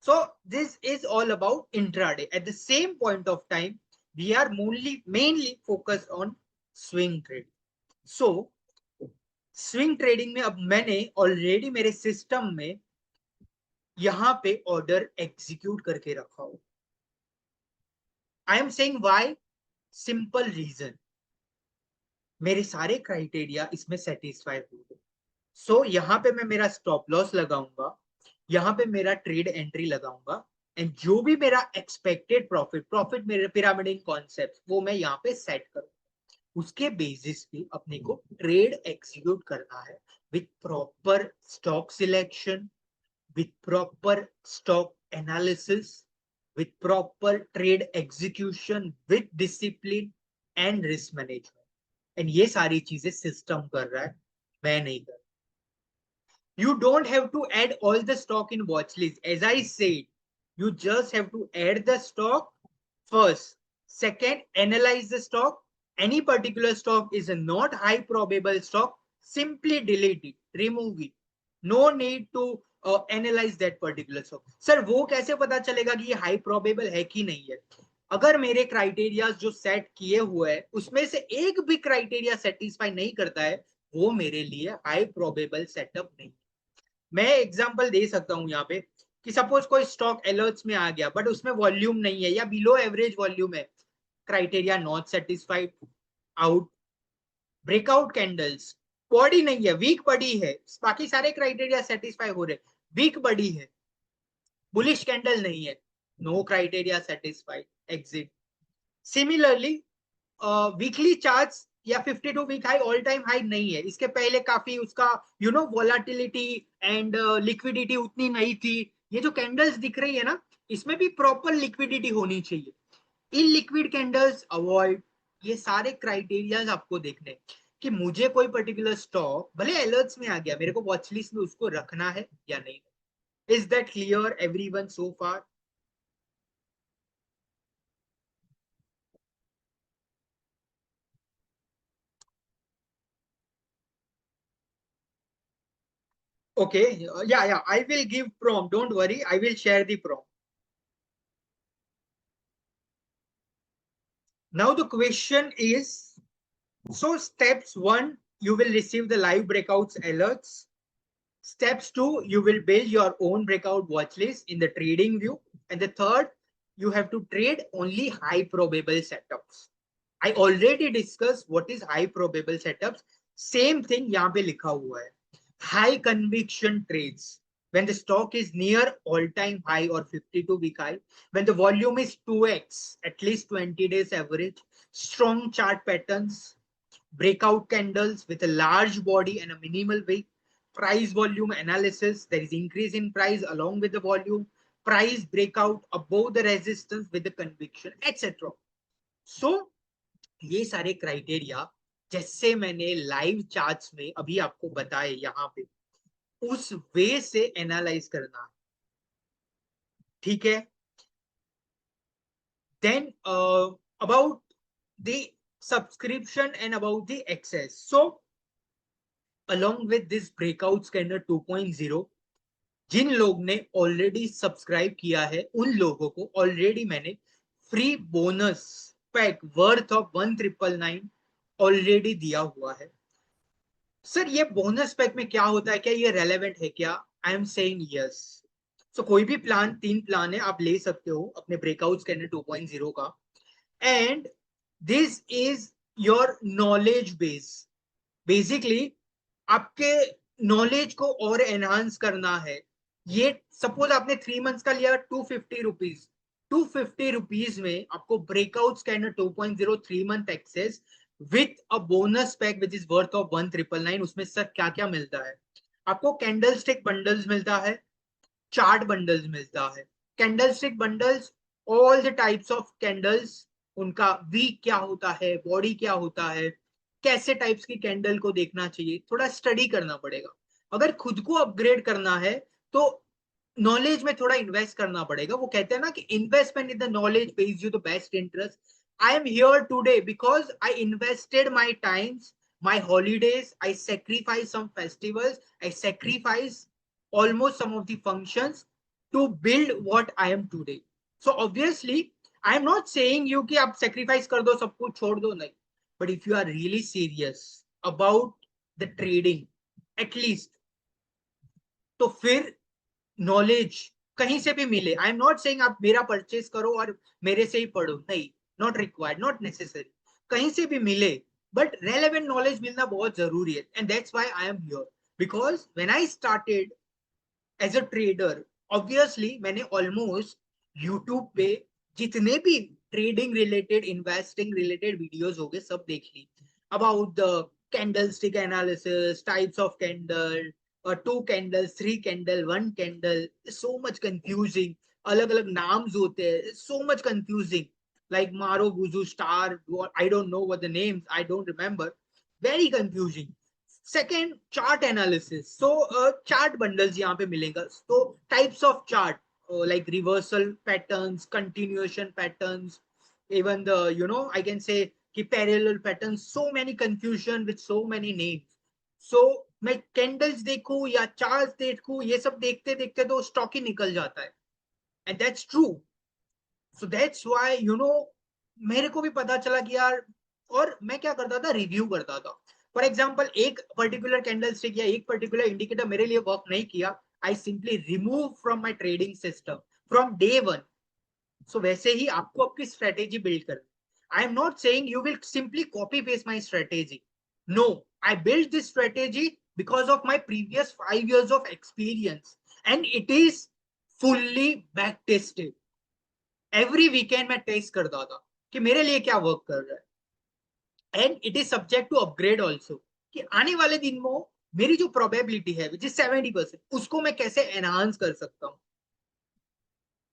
So this is all about intraday. At the same point of time, we are mainly focused on swing trading. So swing trading में अब मैंने ऑलरेडी मेरे सिस्टम में यहां पे ऑर्डर एग्जीक्यूट करके रखा हो. I am saying why, simple reason, मेरे सारे क्राइटेरिया इसमें सेटिस्फाई हो गए. सो यहाँ पे मैं मेरा स्टॉप लॉस लगाऊंगा, यहाँ पे मेरा ट्रेड एंट्री लगाऊंगा, एंड जो भी मेरा एक्सपेक्टेड प्रॉफिट मेरे पिरामिडिंग कॉन्सेप्ट वो मैं यहाँ पे सेट करूंगा. उसके बेसिस पे अपने को ट्रेड एक्सिक्यूट करना है with proper stock selection, with proper stock analysis, with proper trade execution, with discipline and risk management. And ये सारी चीजें सिस्टम कर रहा है, मैं नहीं कर। You don't have to add all the stock in watch list. As I said, you just have to add the stock first. Second, analyze the stock. Any particular stock is a not high probable stock, simply delete it, remove it. No need to analyze that particular stock. Sir, वो कैसे पता चलेगा कि ये high probable है कि नहीं है? अगर मेरे क्राइटेरिया जो सेट किए हुए हैं उसमें से एक भी क्राइटेरिया सेटिस्फाई नहीं करता है, वो मेरे लिए हाई प्रोबेबल सेटअप नहीं। मैं एग्जांपल दे सकता हूं यहाँ पे कि सपोज कोई स्टॉक अलर्ट्स में आ गया बट उसमें वॉल्यूम नहीं है या बिलो एवरेज वॉल्यूम है, criteria not satisfied, out. Breakout candles, body नहीं है, वीक बॉडी है, बाकी सारे क्राइटेरिया सेटिस्फाई हो रहे, वीक बॉडी है, बुलिश कैंडल नहीं है, no criteria satisfied, exit. Similarly weekly charts या 52 week high all time high नहीं है, इसके पहले काफी उसका वोलाटिलिटी एंड लिक्विडिटी उतनी नहीं थी। ये जो कैंडल्स दिख रही है ना, इसमें भी प्रॉपर लिक्विडिटी होनी चाहिए, इनलिक्विड कैंडल्स अवॉइड। ये सारे क्राइटेरियाज आपको देखने कि मुझे कोई पर्टिकुलर स्टॉक भले अलर्ट्स में आ गया, मेरे को वॉच लिस्ट में उसको रखना है या नहीं। Is that clear everyone so far? Okay, yeah, I will give prompt. Don't worry, I will share the prompt. Now the question is, so steps 1, you will receive the live breakouts alerts. Steps 2, you will build your own breakout watch list in the trading view. And the third, you have to trade only high probable setups. I already discussed what is high probable setups. Same thing यहाँ पे लिखा हुआ है. High conviction trades. When the stock is near all-time high or 52-week high, when the volume is 2x, at least 20 days average, strong chart patterns, breakout candles with a large body and a minimal wick, price volume analysis, there is increase in price along with the volume, price breakout above the resistance with the conviction, etc. So, ये सारे criteria जैसे मैंने live charts में अभी आपको बताए यहाँ पे, उस वे से एनालाइज करना है, ठीक है। Then about the subscription and about the access, so along with this breakout scanner 2.0, जिन लोग ने ऑलरेडी सब्सक्राइब किया है उन लोगों को ऑलरेडी मैंने free bonus pack worth of 1999 already दिया हुआ है। सर ये बोनस पैक में क्या होता है, क्या ये रेलेवेंट है क्या? I am saying yes. So कोई भी प्लान, 3 प्लान है, आप ले सकते हो अपने ब्रेकआउट स्कैनर 2.0 का, and this is your knowledge base. Basically आपके नॉलेज को और एनहांस करना है। ये सपोज आपने 3 मंथ्स का लिया 250 रुपीज, 250 रुपीज में आपको breakout scanner 2.0 3 month access with a bonus pack which is worth of 1999। उसमें सर क्या क्या मिलता है आपको? कैंडल स्टिक बंडल्स मिलता है, चार्ट बंडल्स मिलता है। Candle stick bundles, all the types of candles, उनका वीक क्या होता है, बॉडी क्या होता है, कैसे टाइप्स की कैंडल को देखना चाहिए, थोड़ा स्टडी करना पड़ेगा। अगर खुद को अपग्रेड करना है तो नॉलेज में थोड़ा इन्वेस्ट करना पड़ेगा। वो कहते हैं ना कि investment in the knowledge page you the best interest. I am here today because I invested my times, my holidays, I sacrificed some festivals, I sacrificed almost some of the functions to build what I am today. So obviously, I am not saying you कि आप sacrifice कर दो, सब कुछ छोड़ दो, नहीं. But if you are really serious about the trading, at least, तो फिर नॉलेज कहीं से भी मिले। आई एम नॉट सेइंग आप मेरा परचेस करो और मेरे से ही पढ़ो, नहीं, नॉट रिक्वायर्ड, नॉट नेसेसरी, कहीं से भी मिले, बट रेलेवेंट नॉलेज मिलना बहुत जरूरी है। And that's why I am here, because when I started as a trader, obviously मैंने ऑलमोस्ट यूट्यूब पे जितने भी trading related, investing related videos हो गए सब देख ली, about the candlestick analysis, types of candle, 2 candle, 3 candle, 1 candle, so much confusing, अलग अलग नाम्स होते हैं, so much confusing, like मारो बुजू star, I don't know what the names, I don't remember, very confusing. Second, chart analysis. So chart bundles यहाँ पे मिलेगा. So types of chart like reversal patterns, continuation patterns, even the I can say कि parallel patterns. So many confusion with so many names. So मैं candles देखूं या charts देखूं, ये सब देखते देखते तो stock ही निकल जाता है. And that's true. So that's why मेरे को भी पता चला कि यार, और मैं क्या करता था, रिव्यू करता था. फॉर एग्जाम्पल एक पर्टिकुलर कैंडल स्टिक या एक पर्टिकुलर इंडिकेटर मेरे लिए वर्क नहीं किया, I simply remove from my trading system from day one. So वैसे ही आपको आपकी स्ट्रेटेजी बिल्ड करनी. I am not saying you will simply copy paste my strategy. No, I build this strategy because of my previous 5 years of experience, and it is fully back tested. Every weekend मैं test करता था कि मेरे लिए क्या work कर रहा है, and it is subject to upgrade also, कि आने वाले दिन में मेरी जो प्रोबेबिलिटी है विच इज 70%, उसको मैं कैसे एनहांस कर सकता हूँ.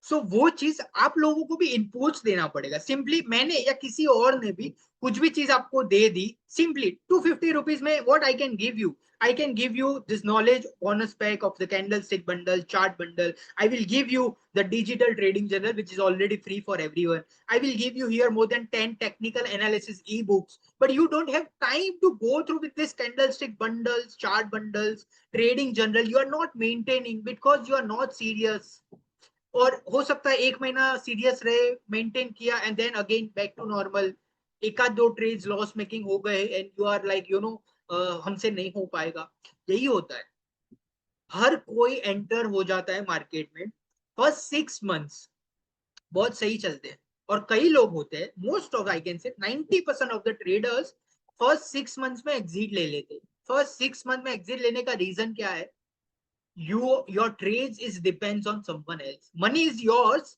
सो वो चीज आप लोगों को भी इनपुट्स देना पड़ेगा. सिंपली मैंने या किसी और ने भी कुछ भी चीज आपको दे दी, सिंपली 250 रुपीज में what I can give you, I can give you this knowledge bonus pack of the candlestick bundle, chart bundle. I will give you the digital trading journal, which is already free for everyone. I will give you here more than 10 technical analysis ebooks. But you don't have time to go through with this candlestick bundles, chart bundles, trading journal. You are not maintaining because you are not serious. और हो सकता है एक महीना serious रहे, maintain किया, and then again back to normal. एक आध दो ट्रेड्स लॉस मेकिंग हो गए एंड यू आर लाइक हमसे नहीं हो पाएगा. यही होता है. हर कोई एंटर हो जाता है मार्केट में, फर्स्ट 6 मंथ्स बहुत सही चलते हैं, और कई लोग होते हैं, most of I can say 90% of the traders first 6 months में एग्जिट ले लेते. फर्स्ट 6 मंथ में एग्जिट लेने का रीजन क्या है? Your trades is depends on someone else. Money is yours,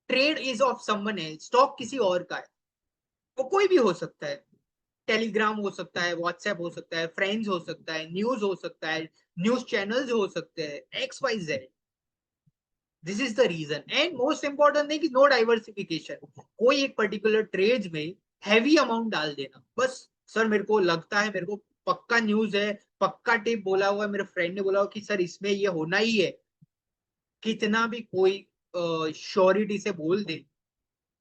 trade is of someone else. Stock किसी और का है, वो कोई भी हो सकता है. टेलीग्राम हो सकता है, व्हाट्सएप हो सकता है, फ्रेंड्स हो सकता है, न्यूज हो सकता है, न्यूज चैनल्स हो सकते हैं, XYZ. This is the reason. And most important thing, no diversification. कोई एक पर्टिकुलर ट्रेड्स में हैवी अमाउंट डाल देना. बस सर मेरे को लगता है, मेरे को पक्का न्यूज है, पक्का टिप बोला हुआ है, मेरे फ्रेंड ने बोला हुआ कि सर इसमें ये होना ही है, कितना भी कोई श्योरिटी से बोल दे,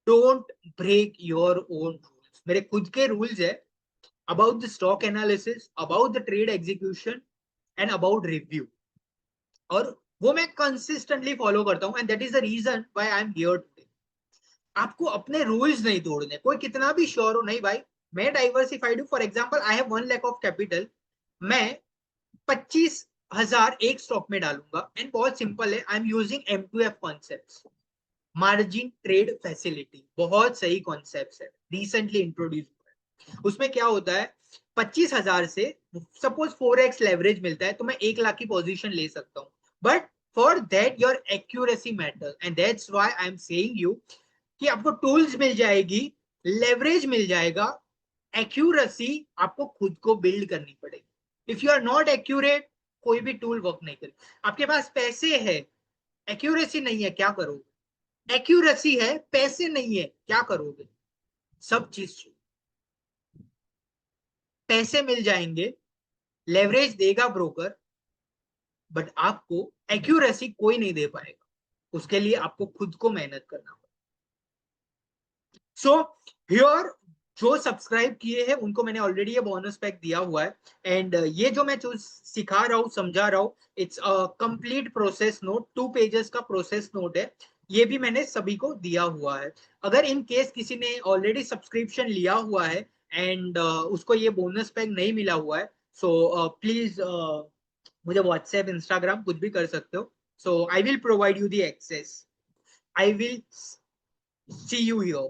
don't break your own rules. मेरे खुद के रूल्स है about the stock analysis, about the trade execution, and about review. और वो मैं कंसिस्टेंटली फॉलो करता हूँ, and that is the reason why I am here today. आपको अपने रूल्स नहीं तोड़ने. कोई कितना भी श्योर हो, नहीं भाई मैं डाइवर्सिफाइड हूँ. For example I have 1 lakh of capital, मैं 25,000 एक स्टॉक में डालूंगा, एंड बहुत सिंपल है, आई am using M2F concepts, margin trade facility. बहुत सही कॉन्सेप्ट है, रिसेंटली इंट्रोड्यूस. उसमें क्या होता है, 25,000 से सपोज 4x लेवरेज मिलता है, तो मैं 1 लाख की पोजीशन ले सकता हूं. But for that your accuracy matter, and that's why I am saying you कि आपको टूल्स मिल जाएगी, लेवरेज मिल जाएगा, एक्यूरेसी आपको खुद को बिल्ड करनी पड़ेगी. If you are not accurate, कोई भी टूल वर्क नहीं करेगा. आपके पास पैसे है, एक्यूरेसी नहीं है, क्या करोगे? एक्यूरेसी है, पैसे नहीं है, क्या करोगे? सब चीज. पैसे मिल जाएंगे, लेवरेज देगा ब्रोकर, बट आपको एक्यूरेसी कोई नहीं दे पाएगा. उसके लिए आपको खुद को मेहनत करना पड़ेगा. सो हियर जो सब्सक्राइब किए हैं उनको मैंने ऑलरेडी ये बोनस पैक दिया हुआ है, एंड ये जो मैं सिखा रहा हूँ, समझा रहा हूँ, it's a complete process note, 2 pages का प्रोसेस नोट है. ये भी मैंने सभी को दिया हुआ है. अगर इन केस किसी ने ऑलरेडी सब्सक्रिप्शन लिया हुआ है एंड उसको ये बोनस पैक नहीं मिला हुआ है, सो प्लीज मुझे व्हाट्सएप, इंस्टाग्राम कुछ भी कर सकते हो. So I will provide you the access, I will see you here.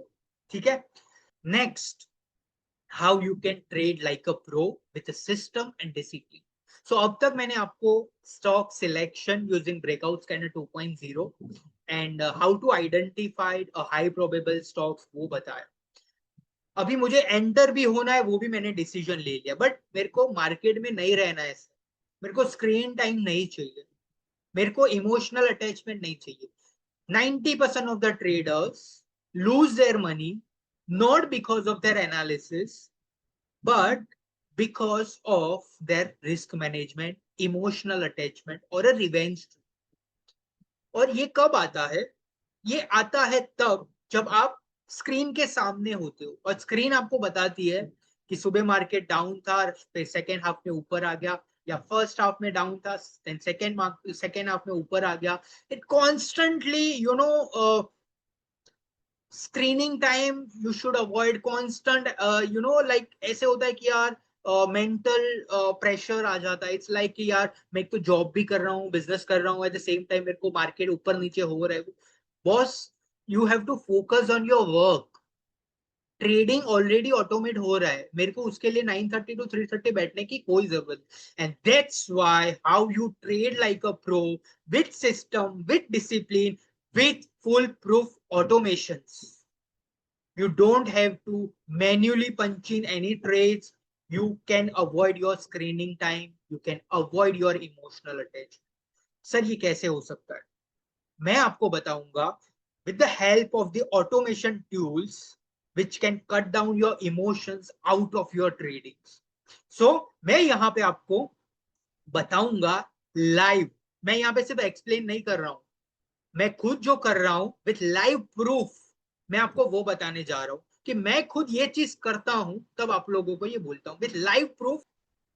ठीक है. Next, how you can trade like a pro with system and discipline. So अब तक मैंने आपको stock selection using breakout scanner 2.0 and how to identify a high probable stocks वो बताया. अभी मुझे एंटर भी होना है, वो भी मैंने डिसीजन ले लिया. बट मेरे को मार्केट में नहीं रहना है, मेरे को स्क्रीन टाइम नहीं चाहिए, मेरे को इमोशनल अटैचमेंट नहीं चाहिए. 90% of the traders lose their money not because of their analysis, but because of their risk management, emotional attachment और a revenge. और ये कब आता है? ये आता है तब जब आप स्क्रीन के सामने होते हो और स्क्रीन आपको बताती है कि सुबह मार्केट डाउन था, फिर सेकेंड हाफ में ऊपर आ गया, या फर्स्ट हाफ में डाउन था, सेकेंड हाफ में ऊपर आ गया. It constantly screening time you should avoid constant. Like ऐसे होता है कि यार मेंटल प्रेशर आ जाता है. इट्स लाइक कि यार मैं तो जॉब भी कर रहा हूँ, बिजनेस कर रहा हूँ, एट द सेम टाइम मेरे को मार्केट ऊपर नीचे हो रहा है. Boss, you have to focus on your work. Trading already automate हो रहा है, मेरे को उसके लिए 9:30 to 3:30 बैठने की कोई जरूरत. And that's why how you trade like a pro, with system, with discipline, with full proof automations. You don't have to manually punch in any trades. You can avoid your screening time. You can avoid your emotional attachment. Sir ये कैसे हो सकता है? मैं आपको बताऊंगा. With the help of the automation tools which can cut down your emotions out of your trading. So मैं यहाँ पे आपको बताऊंगा लाइव. मैं यहाँ पे सिर्फ एक्सप्लेन नहीं कर रहा हूं, मैं खुद जो कर रहा हूं विथ लाइव प्रूफ, मैं आपको वो बताने जा रहा हूं कि मैं खुद ये चीज करता हूं, तब आप लोगों को ये बोलता हूं with live proof.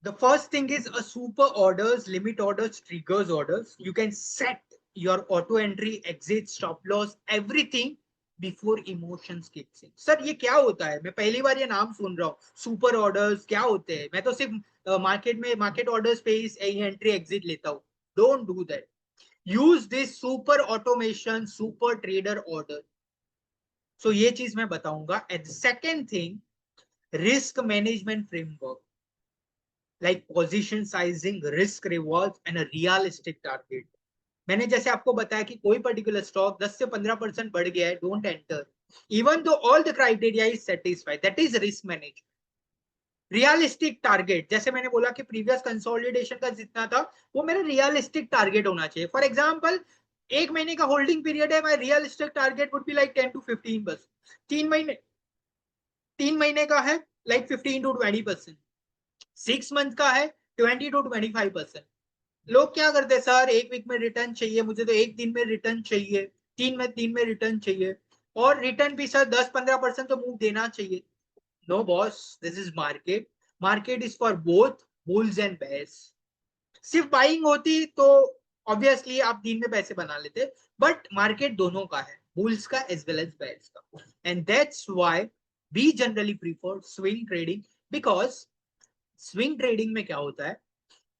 The first thing is a super orders, limit orders, triggers orders. You can set your auto entry, exit, stop loss, everything before emotions kicks in. Sir ये क्या होता है? मैं पहली बार ये नाम सुन रहा हूँ. सुपर ऑर्डर्स क्या होते हैं? मैं तो सिर्फ मार्केट में मार्केट ऑर्डर्स पे ही एंट्री एग्जिट लेता हूँ. Don't do that. Use this super automation, super trader order. So ये चीज मैं बताऊंगा. And second thing, risk management framework, like position sizing, risk reward and a realistic target. मैंने जैसे आपको बताया कि कोई पर्टिकुलर स्टॉक 10 से 15% बढ़ गया है, don't enter even though all the criteria is satisfied. That is risk management. Realistic target, जैसे मैंने बोला कि प्रीवियस कंसोलिडेशन का जितना था वो मेरा रियलिस्टिक टारगेट होना चाहिए. फॉर एग्जांपल, एक महीने का होल्डिंग पीरियड है, my realistic target would be like 10 to 15. बस 3 महीने का है, लाइक 15 to 20%. 6 मंथ का है, 20 to 25%. लोग क्या करते हैं? सर एक वीक में रिटर्न चाहिए, मुझे तो एक दिन में रिटर्न चाहिए, 3 में रिटर्न चाहिए, और रिटर्न भी सर 10-15% तो मूव देना चाहिए. No boss, this is market. Market is for both bulls and bears. सिर्फ बाइंग होती तो ऑब्वियसली आप दिन में पैसे बना लेते, बट मार्केट दोनों का है, बुल्स का एज वेल एज बेयर्स का. And that's why we generally prefer swing trading. Because swing trading में क्या होता है,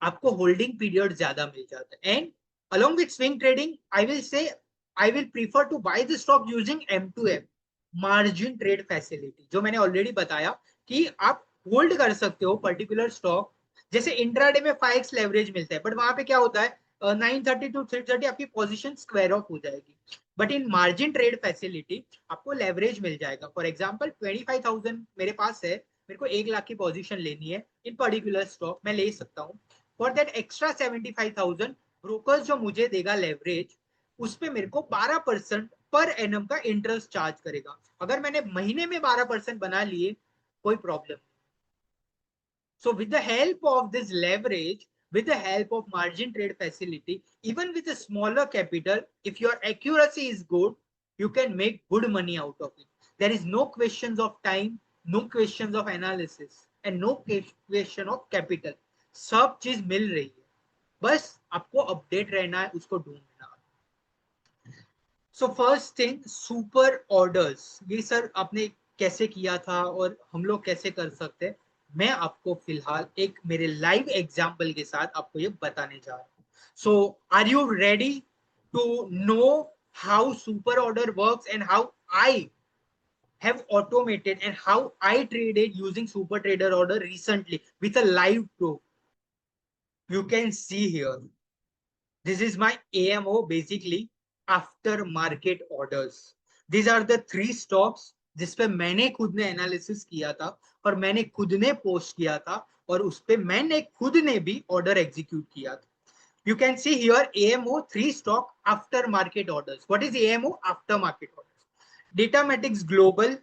आपको होल्डिंग पीरियड ज्यादा मिल जाता है. And along with swing trading, I will prefer to buy the stock using M2M, margin trade facility, जो मैंने ऑलरेडी बताया कि आप होल्ड कर सकते हो पर्टिकुलर स्टॉक. जैसे इंट्राडे में 5x लेवरेज मिलता है, बट वहां पे क्या होता है, 9:30 to 3:30 आपकी पोजीशन स्क्वायर ऑफ हो जाएगी. But in margin trade facility आपको लेवरेज मिल जाएगा. फॉर एग्जांपल 25,000 मेरे पास है, मेरे को 1 लाख की पोजीशन लेनी है इन पर्टिकुलर स्टॉक, मैं ले सकता हूँ. फॉर दैट एक्स्ट्रा 75,000 ब्रोकर जो मुझे देगा लेवरेज, उस पे मेरे को 12% पर एनम का इंटरेस्ट चार्ज करेगा. अगर मैंने महीने में 12% बना लिए, कोई problem. So with the help of this leverage, with the help of margin trade facility, even with a smaller capital, if your accuracy is good, you can make good money out of it. There is no questions of time, no questions of analysis, and no question of capital. सब चीज मिल रही है, बस आपको update रहना है, उसको ढूंढना. So first thing, super orders. ये सर आपने कैसे किया था और हम लोग कैसे कर सकते हैं, मैं आपको फिलहाल एक मेरे लाइव एग्जांपल के साथ आपको ये बताने जा रहा हूँ. So are you ready to know how super order works and how I have automated and how I traded using super trader order recently with a live proof? You can see here, this is my AMO, basically after market orders. These are the 3 stocks जिस पे मैंने खुद ने analysis किया था और मैंने खुद ने पोस्ट किया था, और उस पे मैंने खुद ने भी ऑर्डर एग्जीक्यूट किया था. You can see here AMO 3 stock after market orders. What is AMO after market orders? Datamatics Global,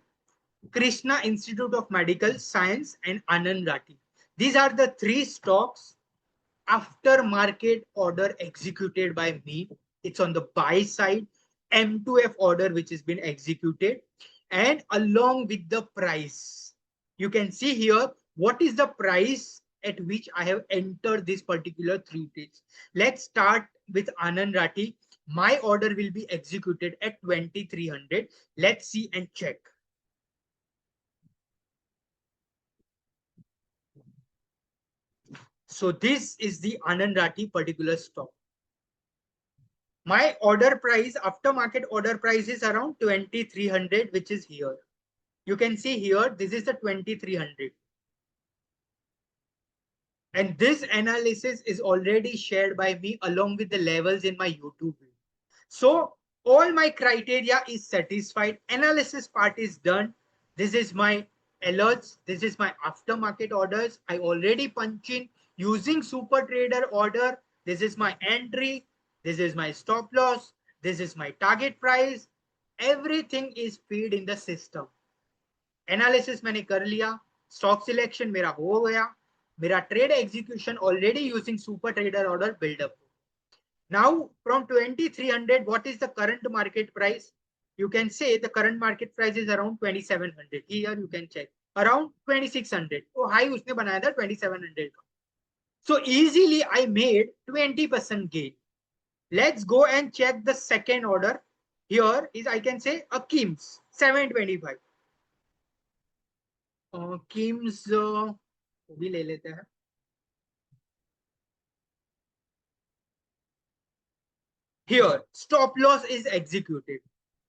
Krishna Institute of Medical Science, and Anand Rathi. These are the three stocks after market order executed by me. It's on the buy side, M2F order which has been executed, and along with the price. You can see here what is the price at which I have entered this particular three trades. Let's start with Anand Rathi. My order will be executed at 2300. Let's see and check. So this is the Anand Rathi particular stock. My order price, after market order price, is around 2300, which is here. You can see here, this is the 2300. And this analysis is already shared by me along with the levels in my YouTube video. So all my criteria is satisfied. Analysis part is done. This is my alerts. This is my aftermarket orders. I already punch in using Super Trader order. This is my entry. This is my stop loss. This is my target price. Everything is feed in the system. Analysis मैंने कर लिया. Stock selection मेरा हो गया. मेरा trade execution already using Super Trader order build up. Now from 2300, what is the current market price? You can say the current market price is around 2700. Here you can check around 2600. तो high उसने बनाया था 2700 का. So easily I made 20% gain. Let's go and check the second order. Here is, I can say, a Kims 725. Kims भी ले लेते हैं. Here stop loss is executed.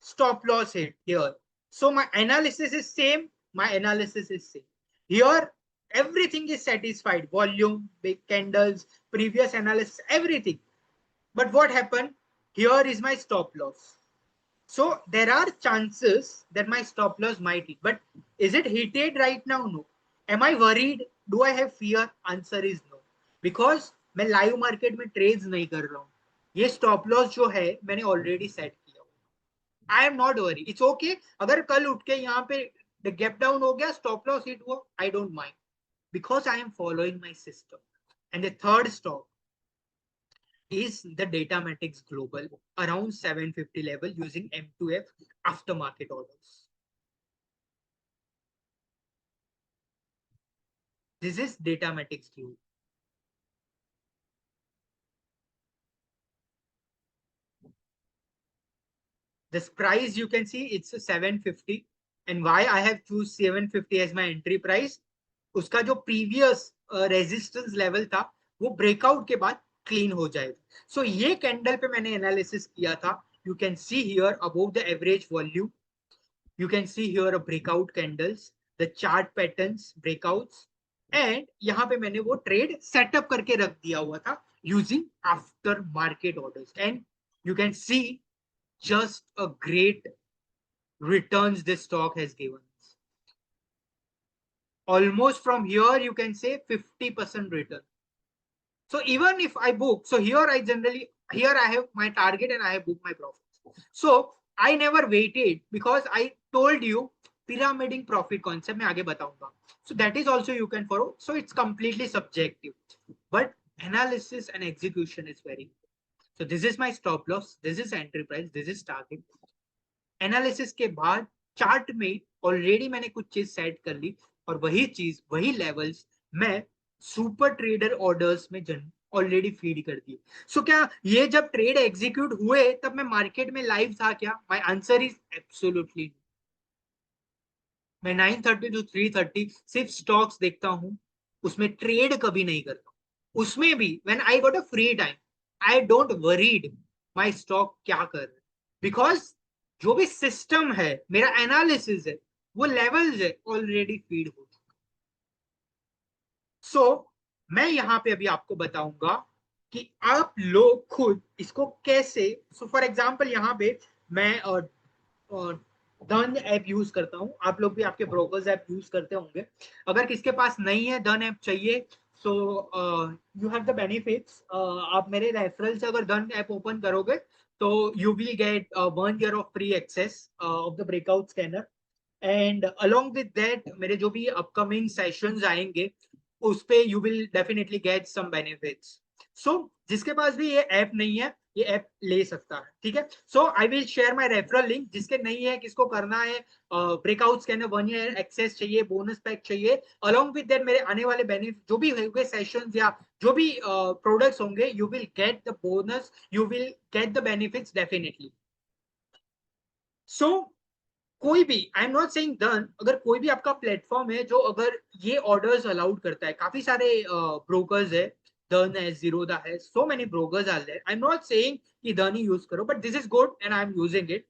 Stop loss hit here. So my analysis is same. My analysis is same. Here everything is satisfied. Volume, big candles, previous analysis, everything. But what happened? Here is my stop loss. So there are chances that my stop loss might hit. But is it hitted right now? No. Am I worried? Do I have fear? Answer is no. Because मैं live market में trades नहीं कर रहा हूँ. ये stop loss जो है मैंने already set किया. I am not worried. It's okay. अगर कल उठ के यहाँ पे gap down हो गया, stop loss hit हुआ, I don't mind. Because I am following my system. And the third stock is the Datamatics Global around 750 level using M2F aftermarket orders. This is Datamatics Global. This price you can see it's a 750, and why I have choose 750 as my entry price. उसका जो previous resistance level था वो breakout के बाद clean हो जाएगा. So ये candle पे मैंने analysis किया था. You can see here above the average volume. You can see here a breakout candles, the chart patterns, breakouts, and यहाँ पे मैंने वो trade setup करके रख दिया हुआ था using after market orders. And you can see just a great returns this stock has given us. Almost from here you can say 50% return. So even if I book, so here I generally, here I have my target and I have booked my profits. So I never waited because I told you pyramiding profit concept मैं आगे बताऊंगा. So that is also you can follow. So it's completely subjective, but analysis and execution is very important. So this is my stop loss, this is entry price, this is target. Analysis के बाद chart में already मैंने कुछ चीज set कर ली और वही चीज वही लेवल्स मैं सुपर ट्रेडर ऑर्डर्स में ऑलरेडी फीड कर दी. सो क्या ये जब ट्रेड एग्जीक्यूट हुए तब मैं मार्केट में लाइव था क्या? My answer is absolutely. मैं 9:30 to 3:30 सिर्फ स्टॉक्स देखता हूं, उसमें ट्रेड कभी नहीं करता. उसमें भी when I got a free time I don't worried my stock क्या कर रहे, बिकॉज जो भी सिस्टम है मेरा एनालिसिस है वो लेवल्स है ऑलरेडी फीड हो चुका. सो मैं यहाँ पे अभी आपको बताऊंगा कि आप लोग खुद इसको कैसे. सो फॉर एग्जांपल यहाँ पे मैं धन ऐप यूज करता हूँ. आप लोग भी आपके ब्रोकर्स ऐप यूज करते होंगे. अगर किसके पास नहीं है धन ऐप चाहिए, so you have the benefits. आप मेरे रेफरल से अगर धन ऐप ओपन करोगे तो you will get 1 year of free access of the breakout scanner, and along with that मेरे जो भी upcoming sessions आएंगे उस पे you will definitely get some benefits. So जिसके पास भी ये ऐप नहीं है, ये ऐप ले सकता है, ठीक है। So I will share my referral link, जिसके नहीं है, किसको करना है, ब्रेकआउट स्कैनर 1 ईयर एक्सेस चाहिए, बोनस पैक चाहिए, अलोंग विद दैट मेरे आने वाले बेनिफिट जो भी होंगे सेशंस या जो भी प्रोडक्ट्स होंगे, you will get the bonus, you will get the benefits definitely. So कोई भी, I am not saying Dhan, अगर कोई भी आपका प्लेटफॉर्म है जो अगर ये ऑर्डर्स अलाउड करता है, काफी सारे ब्रोकर्स है, डन है, जीरोदा है, so many brokers are there, I am not saying कि डन ही यूज करो, but this is good and I am using it.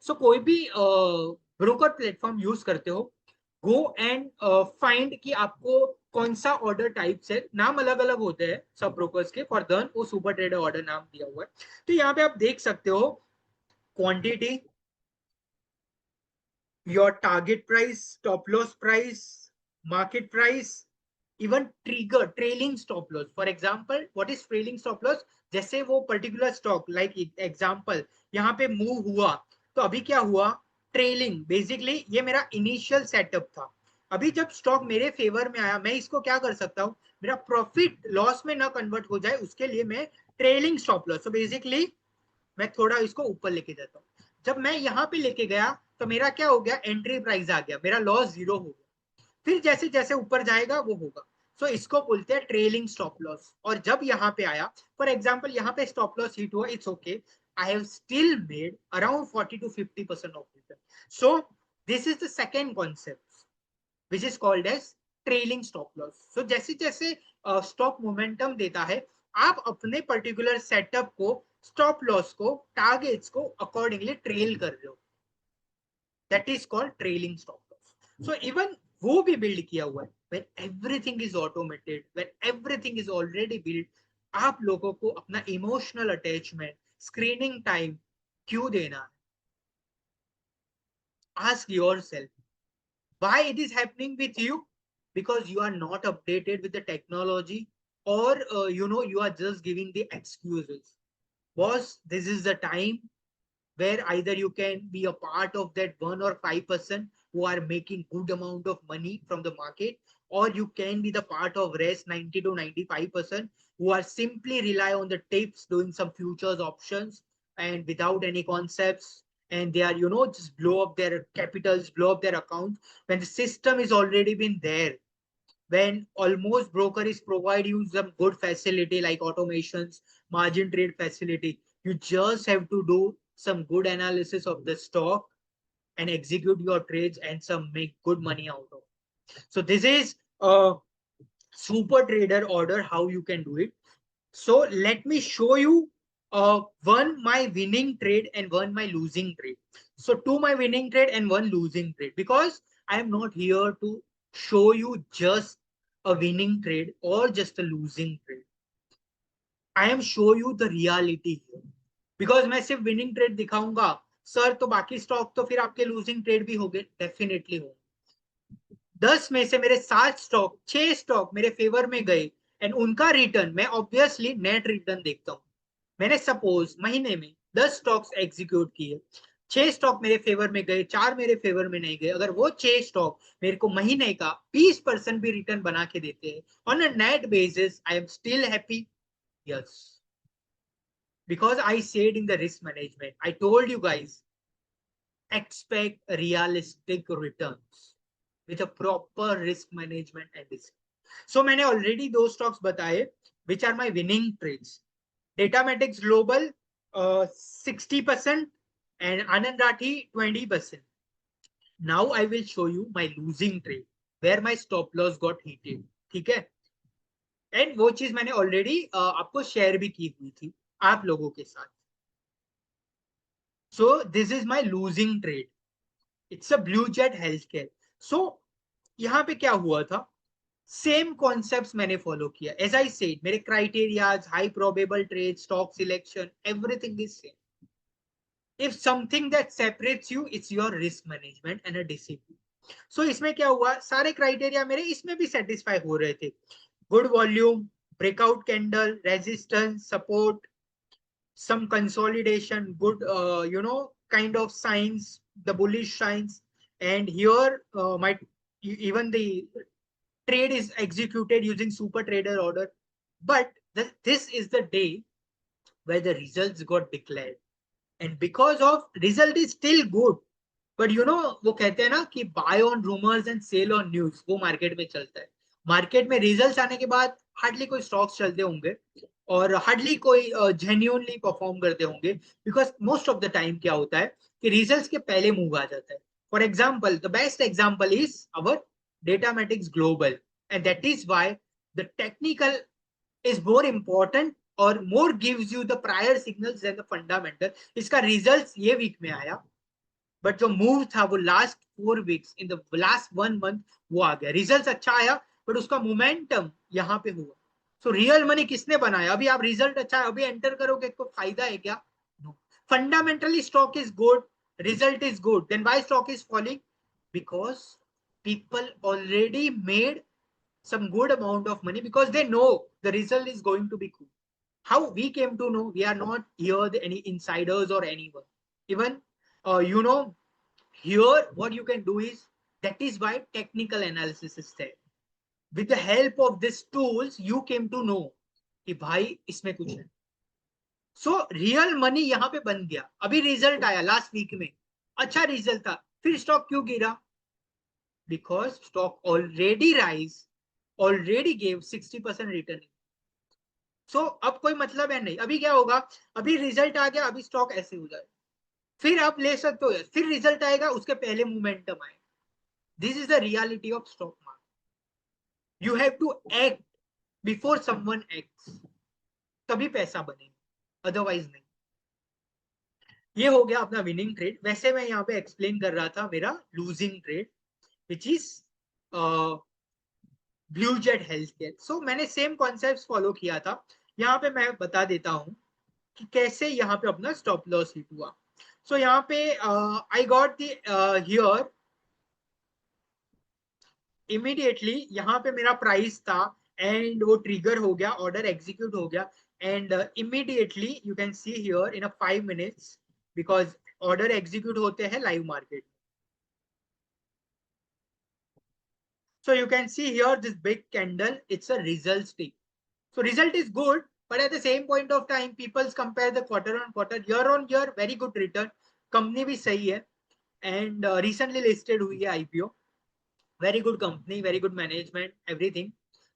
So कोई भी ब्रोकर प्लेटफॉर्म यूज करते हो, गो एंड फाइंड कि आपको कौन सा ऑर्डर टाइप्स है, नाम अलग अलग होते हैं सब ब्रोकर्स के, फॉर डन वो सुपर ट्रेडर ऑर्डर नाम दिया हुआ है। तो यहाँ पे आप देख सकते हो quantity, your target price, stop loss price, market price, even trigger trailing stop loss. For example, what is trailing stop loss? जैसे वो पर्टिकुलर स्टॉक, लाइक एग्जांपल यहाँ पे मूव हुआ, तो अभी क्या हुआ, ट्रेलिंग, बेसिकली ये मेरा इनिशियल सेटअप था। अभी जब स्टॉक मेरे फेवर में आया, मैं इसको क्या कर सकता हूँ, मेरा प्रॉफिट लॉस में ना कन्वर्ट हो जाए, उसके लिए मैं ट्रेलिंग स्टॉप लॉस, तो बेसिकली मैं थोड़ा इसको ऊपर लेके जाता हूँ। जब मैं यहाँ पे लेके गया, तो मेरा क्या हो गया, एंट्री प्राइस आ गया, मेरा लॉस 0 हो गया। फिर जैसे जैसे ऊपर जाएगा वो होगा। सो इसको बोलते हैं ट्रेलिंग स्टॉप लॉस। और जब यहाँ पे आया, फॉर एग्जाम्पल यहाँ पे स्टॉप लॉस हिट हुआ, it's okay, I have still made around 40 to 50% of return. So this is the second concept which is called as trailing stop loss. So जैसे जैसे स्टॉक मोमेंटम देता है, आप अपने particular setup को, stop loss को, targets को accordingly trail कर रहे हो, that is called trailing stop loss. So even वो भी बिल्ड किया हुआ है, when everything is automated, when everything is already built, आप लोगों को अपना इमोशनल अटैचमेंट, स्क्रीनिंग टाइम क्यों देना है? Ask yourself why it is happening with you, because you are not updated with the technology, or you are just giving the excuses. Boss, this is the time where either you can be a part of that 1 or 5% who are making good amount of money from the market, or you can be the part of rest 90 to 95% who are simply rely on the tips, doing some futures options and without any concepts, and they are just blow up their capitals, blow up their accounts when the system is already been there, when almost broker is provide you some good facility like automations, margin trade facility. You just have to do some good analysis of the stock and execute your trades and some make good money out of it. So this is a super trader order, how you can do it. So let me show you one my winning trade and one my losing trade. So two my winning trade and one losing trade, because I am not here to show you just a winning trade or just a losing trade. I am show you the reality here. Because मैं सिर्फ winning trade दिखाऊंगा sir, तो बाकी stock तो फिर आपके losing trade भी होंगे, डेफिनेटली होंगे। 10 में से मेरे 7 स्टॉक, 6 स्टॉक मेरे फेवर में गए, एंड उनका रिटर्न मैं ऑब्वियसली नेट रिटर्न देखता हूँ। मैंने सपोज महीने में 10 स्टॉक्स एग्जीक्यूट किए, 6 स्टॉक मेरे फेवर में गए, 4 मेरे फेवर में नहीं गए, अगर वो 6 स्टॉक मेरे को महीने का 20% भी रिटर्न बना के देते हैं on a net basis, I am still happy. Yes, because I said in the risk management, I told you guys, expect realistic returns with a proper risk management and discipline. So मैंने already दो stocks बताए which are my winning trades. Datamatics Global 60% and Anand Rathi 20%. Now I will show you my losing trade where my stop loss got heated. ठीक है? And वो चीज मैंने already आपको share भी की हुई थी आप लोगों के साथ। So this is my losing trade, it's a Blue Jet Health Care. So यहाँ पे क्या हुआ था, सेम कॉन्सेप्ट्स मैंने फॉलो किया, एज आई सेड मेरे criterias, high probable trade, stock selection, everything is same. If something that separates you, it's your risk management and a discipline. So इसमें क्या हुआ, सारे क्राइटेरिया मेरे इसमें भी सेटिस्फाई हो रहे थे। Good volume, breakout candle, resistance, support, some consolidation, good kind of signs, the bullish signs, and here my even the trade is executed using super trader order. But this is the day where the results got declared. And because of result is still good, but you know वो कहते हैं ना कि buy on rumors and sell on news, वो market में चलता है. Market में रिजल्ट्स आने के बाद हार्डली कोई स्टॉक्स चलते होंगे और हार्डली कोई जेन्युइनली परफॉर्म करते होंगे, because most of the time क्या होता है कि रिजल्ट्स के पहले मूव आ जाता है. For example, the best example is our Datamatics global, and that is why the technical is more important or more gives you the prior signals than the fundamental. इसका results ये वीक में आया, but जो move था वो last 4 weeks in the last 1 month वो आ गया. Result अच्छा आया बट उसका मोमेंटम यहाँ पे हुआ. सो रियल मनी किसने बनाया? अभी आप रिजल्ट अच्छा है अभी एंटर करोगे तो फायदा है क्या? No. Fundamentally stock is good, result is good, then why stock is falling? Because people already made some good amount of money because they know the result is going to be good. How we came to know? We are not here any insiders or anyone. Even you know, here what you can do is, that is why technical analysis is there. With the help of these tools you came to know कि भाई इसमें कुछ है. So real money यहाँ पे बन गया. अभी रिजल्ट आया लास्ट वीक में, अच्छा रिजल्ट था, फिर स्टॉक क्यों गिरा? Because stock already rise, already gave 60% return. So अब कोई मतलब है नहीं. अभी क्या होगा? अभी रिजल्ट आ गया, अभी स्टॉक ऐसे हो जाए, फिर आप ले सकते हो, फिर रिजल्ट आएगा, उसके पहले मोमेंटम आए. This is the reality of stock market. You have to act before someone acts, तभी पैसा बनेगा, अदरवाइज नहीं. ये हो गया अपना विनिंग ट्रेड. वैसे मैं यहाँ पे एक्सप्लेन कर रहा था मेरा losing trade which is Blue Jet Health Care. So मैंने सेम कॉन्सेप्ट फॉलो किया था. यहाँ पे मैं बता देता हूँ कि कैसे यहाँ पे अपना स्टॉप लॉस हिट हुआ. सो यहाँ पे I got the here immediately, यहाँ पे मेरा प्राइस था एंड वो ट्रिगर हो गया, ऑर्डर एग्जीक्यूट हो गया and immediately you can see here in a 5 minutes, because order execute होते हैं live market. So you can see here this big candle, it's a result stick. So result is good, but at the same point of time, people compare the quarter on quarter, year on year, very good return. Company भी सही है and recently listed हुई है IPO. Very good company, very good management, everything.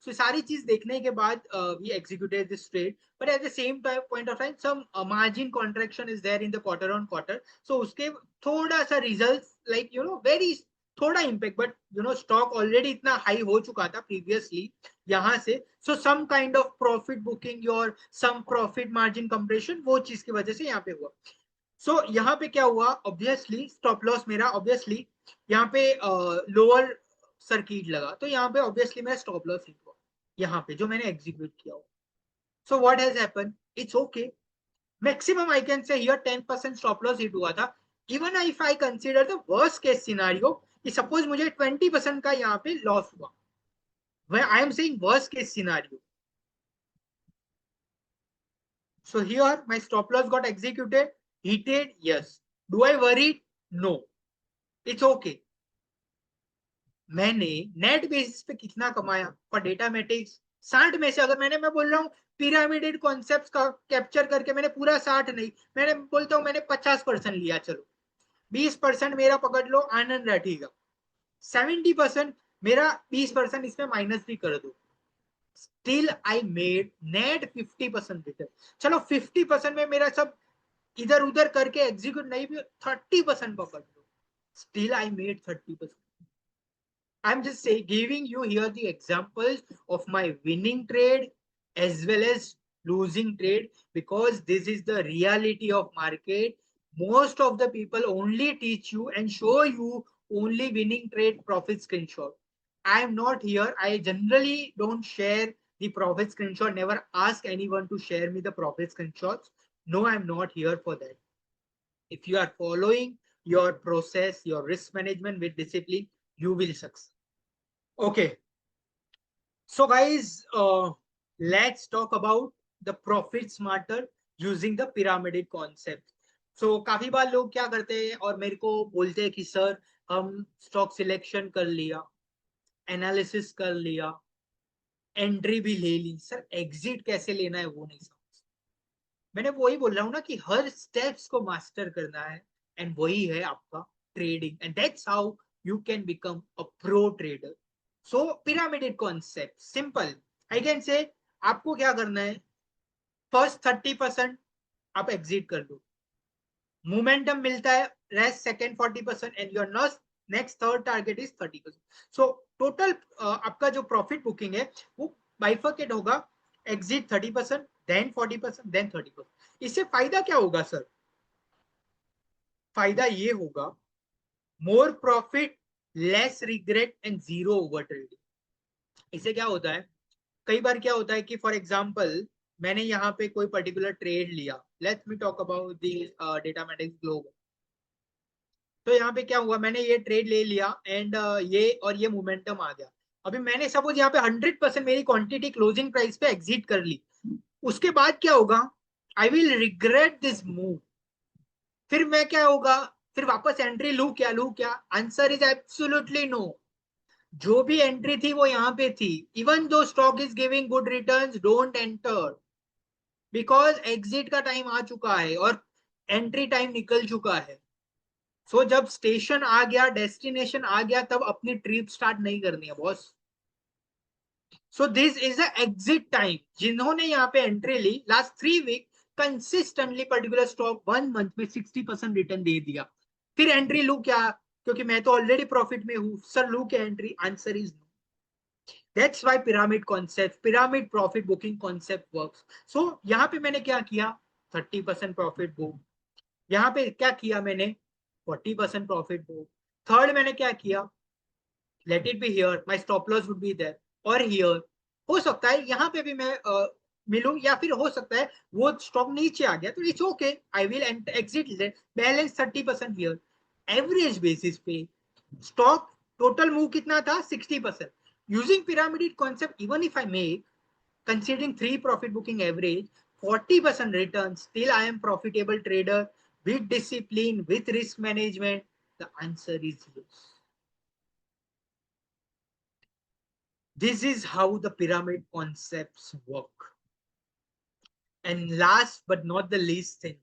So सारी चीज देखने के बाद we executed this trade, but at the same time point of time some margin contraction is there in the quarter on quarter. So उसके थोड़ा सा results like you know very थोड़ा impact, but you know stock already इतना high हो चुका था previously यहाँ से. So some kind of profit booking or some profit margin compression वो चीज की वजह से यहाँ पे हुआ. So यहाँ पे क्या हुआ? Obviously stop loss मेरा obviously यहाँ पे lower सर्किट लगा, तो यहाँ पे ऑब्वियसली मेरा स्टॉप लॉस हिट हुआ यहाँ पे जो मैंने एग्जीक्यूट किया हो. So what has happened? It's okay. Maximum I can say here 10% stop loss hit हुआ था. Even if I consider the worst case scenario कि सपोज मुझे 20% का यहाँ पे लॉस हुआ, when I am saying worst case scenario. So here my stop loss got executed, heated, yes. Do I worry? No. It's okay. मैंने net basis पे कितना कमाया फॉर डेटामेटिक्स? 60 में से, अगर मैं बोल रहा हूँ पिरामिडेड कॉन्सेप्ट्स का कैप्चर करके मैंने पूरा 60 नहीं, मैंने बोलता हूँ मैंने 50% लिया, चलो 20% मेरा पकड़ लो, आनंद रहेगा. 70% मेरा, 20% इसमें माइनस भी कर दो, still I made net 50% return. चलो 50% में मेरा सब इधर उधर करके एग्जीक्यूट नहीं भी 30% पकड़ लो, still I made 30%. I'm just say giving you here the examples of my winning trade as well as losing trade, because this is the reality of market. Most of the people only teach you and show you only winning trade profit screenshot. I am not here. I generally don't share the profit screenshot. Never ask anyone to share me the profit screenshots. No, I'm not here for that. If you are following your process, your risk management with discipline, you will succeed. Okay, so guys, let's talk about the profit smarter using the pyramidal concept. So काफी बार लोग क्या करते हैं और मेरे को बोलते हैं कि सर हम स्टॉक सिलेक्शन कर लिया एनालिसिस कर लिया, एंट्री भी ले ली, सर एग्जिट कैसे लेना है वो नहीं समझ। मैंने वही बोल रहा हूँ ना कि हर स्टेप्स को मास्टर करना है, एंड वही है आपका trading, and that's how you can become a pro trader. So pyramid concept simple, I can say आपको क्या करना है, फर्स्ट 30% आप एग्जिट कर दो, मोमेंटम मिलता है, rest second 40% and your next third target is 30%। So total आपका जो प्रॉफिट बुकिंग है वो बाइफरकेट होगा, एग्जिट 30%, देन 40%, देन 30%। इससे फायदा क्या होगा सर? फायदा ये होगा, more profit, less regret and zero over trading. इससे क्या होता है, कई बार क्या होता है कि फॉर एग्जांपल मैंने यहाँ पे कोई पर्टिकुलर ट्रेड लिया, let me talk about the Datamatics global. तो यहाँ पे क्या हुआ, मैंने ये ट्रेड ले लिया एंड ये और ये मोमेंटम आ गया। अभी मैंने सपोज यहाँ पे 100% मेरी क्वांटिटी क्लोजिंग प्राइस पे एग्जिट कर ली, उसके बाद क्या होगा, I will regret this move. फिर मैं क्या होगा, फिर वापस एंट्री लू क्या, लू क्या? Answer is absolutely no. जो भी एंट्री थी वो यहाँ पे थी, even though stock is giving good returns, don't enter, because exit का टाइम आ चुका है और एंट्री टाइम निकल चुका है। सो जब स्टेशन आ गया, डेस्टिनेशन आ गया, तब अपनी ट्रिप स्टार्ट नहीं करनी है boss. So this is a exit time. जिन्होंने यहाँ पे एंट्री ली last 3 week, consistently particular stock 1 month में 60% रिटर्न दे दिया, फिर एंट्री लू क्या? क्योंकि मैं तो ऑलरेडी प्रॉफिट में हूं, सर लू क्या entry? Answer is no. That's why pyramid concept, pyramid profit booking concept works. So यहाँ पे मैंने क्या किया, 30% प्रॉफिट बुक। यहाँ पे क्या किया मैंने, 40% प्रॉफिट बुक। थर्ड मैंने क्या किया, let it be here, my stop loss would be there, और हियर। हो सकता है यहाँ पे भी मैं मिलूं, या फिर हो सकता है वो स्टॉक नीचे आ गया, तो it's okay, I will exit balance 30% here. Average basis पे स्टॉक टोटल मूव कितना था, 60%। Using pyramid concept, even if I make, considering 3 profit booking average, 40% return, still I am profitable trader with discipline, with risk management. The answer is yes. This is how the pyramid concepts work. And last but not the least thing,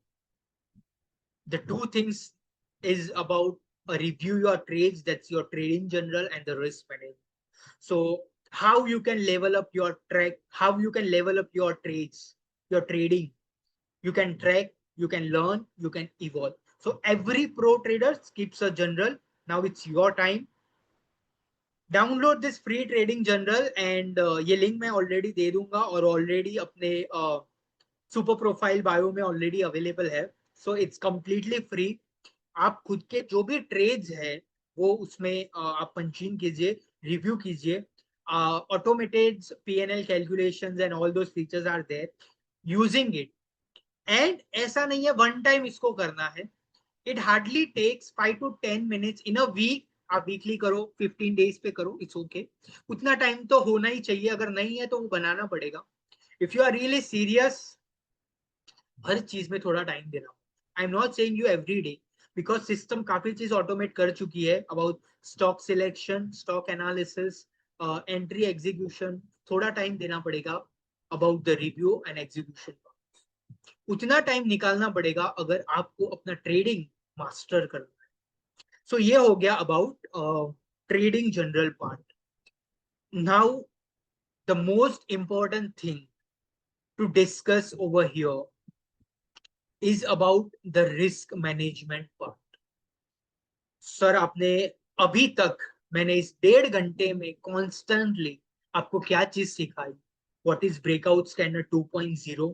the two things is about review your trades, that's your trading general, and the risk management. So how you can level up your track, how you can level up your trades, your trading. You can track, you can learn, you can evolve. So every pro trader keeps a general. Now it's your time. Download this free trading general, and ये link मैं already दे दूंगा और already अपने super profile bio में already available है। So it's completely free. आप खुद के जो भी ट्रेड्स है वो उसमें आप पंचिंग कीजिए, रिव्यू कीजिए, automated PNL calculations and all those features are there, using it. And ऐसा नहीं है वन टाइम इसको करना है, it hardly takes 5 to 10 minutes in a week. आप वीकली करो, 15 डेज पे करो, इट्स ओके। उतना टाइम तो होना ही चाहिए, अगर नहीं है तो वो बनाना पड़ेगा। If you are really serious, हर चीज में थोड़ा टाइम देना। I am not saying you every day, because system काफी चीज ऑटोमेट कर चुकी है about stock selection, stock analysis, entry execution. थोड़ा टाइम देना पड़ेगा about the review and execution. उतना टाइम निकालना पड़ेगा अगर आपको अपना ट्रेडिंग मास्टर करना है। सो ये हो गया about trading general part. Now the most important thing to discuss over here is about the risk management part. Sir आपने अभी तक, मैंने इस 1.5 घंटे में कॉन्स्टेंटली आपको क्या चीज सिखाई? What is breakout scanner 2.0,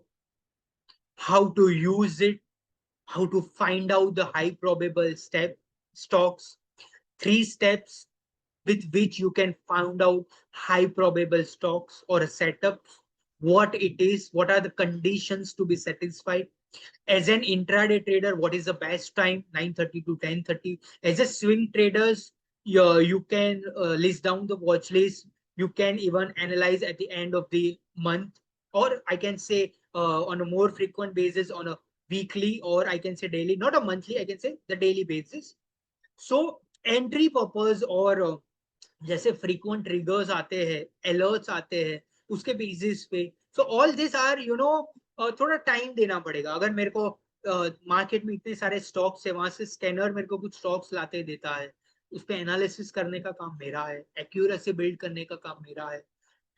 how to use it, how to find out the high probable stocks, 3 steps with which you can find out high probable stocks or a setup, what it is, what are the conditions to be satisfied. As an intraday trader, what is the best time, 9:30 to 10:30. As a swing traders, you can list down the watch list. You can even analyze at the end of the month, or I can say on a more frequent basis, on a weekly, or I can say daily, not a monthly, I can say the daily basis. So entry purpose or जैसे frequent triggers आते हैं, alerts आते हैं, उसके basis पे। So all this are थोड़ा time देना पड़ेगा। अगर मेरे को मार्केट में इतने सारे स्टॉक्स है, वहां से स्कैनर मेरे को कुछ स्टॉक्स लाते देता है, उस पर एनालिसिस करने का काम मेरा है, एक्यूरेसी बिल्ड करने का काम मेरा है,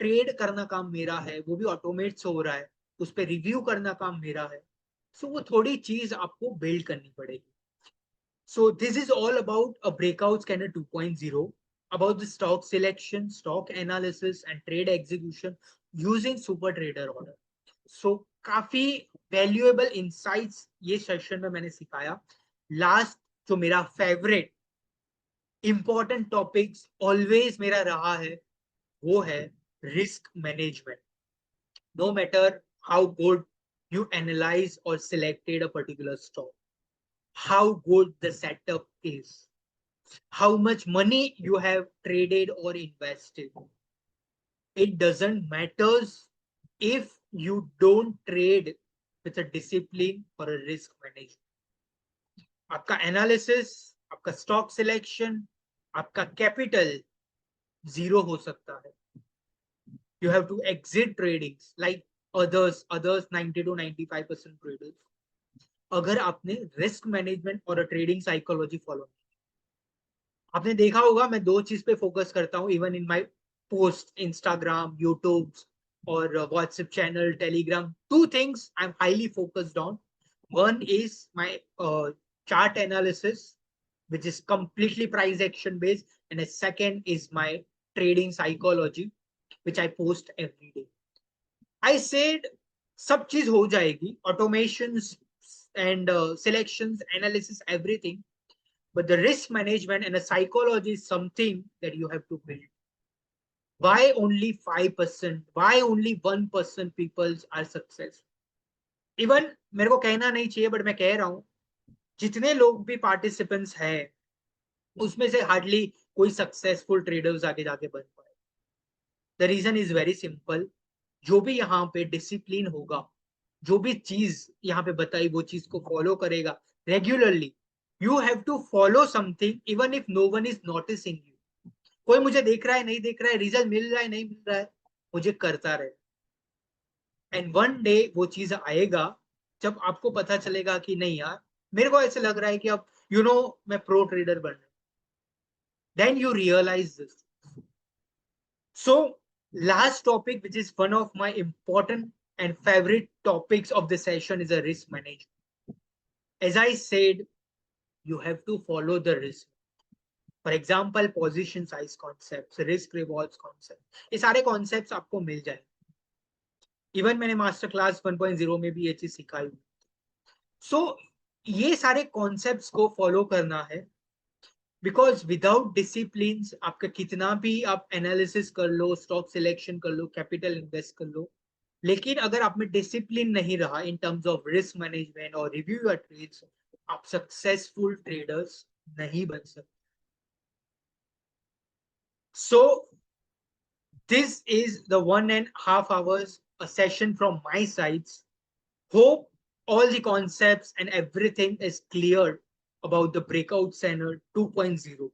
ट्रेड करना काम मेरा है, वो भी ऑटोमेट्स हो रहा है, उस पर रिव्यू करना काम मेरा है। सो वो थोड़ी चीज आपको बिल्ड करनी पड़ेगी। So this is all about a breakout scanner 2.0, about the stock selection, stock analysis and trade execution using super trader order. So काफी valuable insights ये सेशन में मैंने सिखाया। लास्ट जो मेरा फेवरेट इंपॉर्टेंट टॉपिक्स ऑलवेज मेरा रहा है, वो है risk management. No matter how good you analyze or selected a particular stock, how good the setup is, how much money you have traded or invested, it doesn't matters if you don't trade with a discipline or a risk management. आपका analysis, आपका stock selection, आपका capital zero हो सकता है। You have to exit tradings like others 90 to 95% traders, अगर आपने risk management और trading psychology follow. आपने देखा होगा मैं दो चीज पे फोकस करता हूँ, even in my post Instagram, YouTube और WhatsApp channel, Telegram. Two things I am highly focused on. One is my chart analysis, which is completely price action based, and a second is my trading psychology, which I post every day. I said सब चीज हो जाएगी, automations and selections, analysis, everything, but the risk management and the psychology is something that you have to build. Why only 5%? Why only 1% people are successful? Even मेरे को कहना नहीं चाहिए, but मैं कह रहा हूं, जितने लोग भी पार्टिसिपेंट्स हैं, उसमें से हार्डली कोई सक्सेसफुल ट्रेडर्स आगे जाके बन पाए। The reason is very simple. जो भी यहाँ पे डिसिप्लिन होगा, जो भी चीज यहाँ पे बताई, वो चीज को फॉलो करेगा regularly. You have to follow something even if no one is noticing you. कोई मुझे देख रहा है नहीं देख रहा है, रिजल्ट मिल रहा है नहीं मिल रहा है, मुझे करता रहे। एंड वन डे वो चीज आएगा जब आपको पता चलेगा कि नहीं यार, मेरे को ऐसे लग रहा है कि अब मैं प्रो ट्रेडर बन रहा हूं। Then you realise this. So last topic, which is one of my important and favorite topics of the session, is a risk management. As I said, you have to follow the risk. For example, position size concepts, risk rewards concept, ये सारे concepts आपको मिल जाए। Even मैंने master class 1.0 में भी ये चीज सिखाई। सो ये सारे कॉन्सेप्ट्स को फॉलो करना है, बिकॉज विदाउट डिसिप्लिन आपका कितना भी आप एनालिसिस कर लो, स्टॉक सिलेक्शन कर लो, कैपिटल इन्वेस्ट कर लो, लेकिन अगर आप में डिसिप्लिन नहीं रहा इन टर्म्स ऑफ रिस्क मैनेजमेंट और रिव्यू योर ट्रेड्स, आप सक्सेसफुल ट्रेडर्स नहीं बन सकते। सो this is the 1.5 hours a session from my sides. Hope all the concepts and everything is clear about the breakout center 2.0.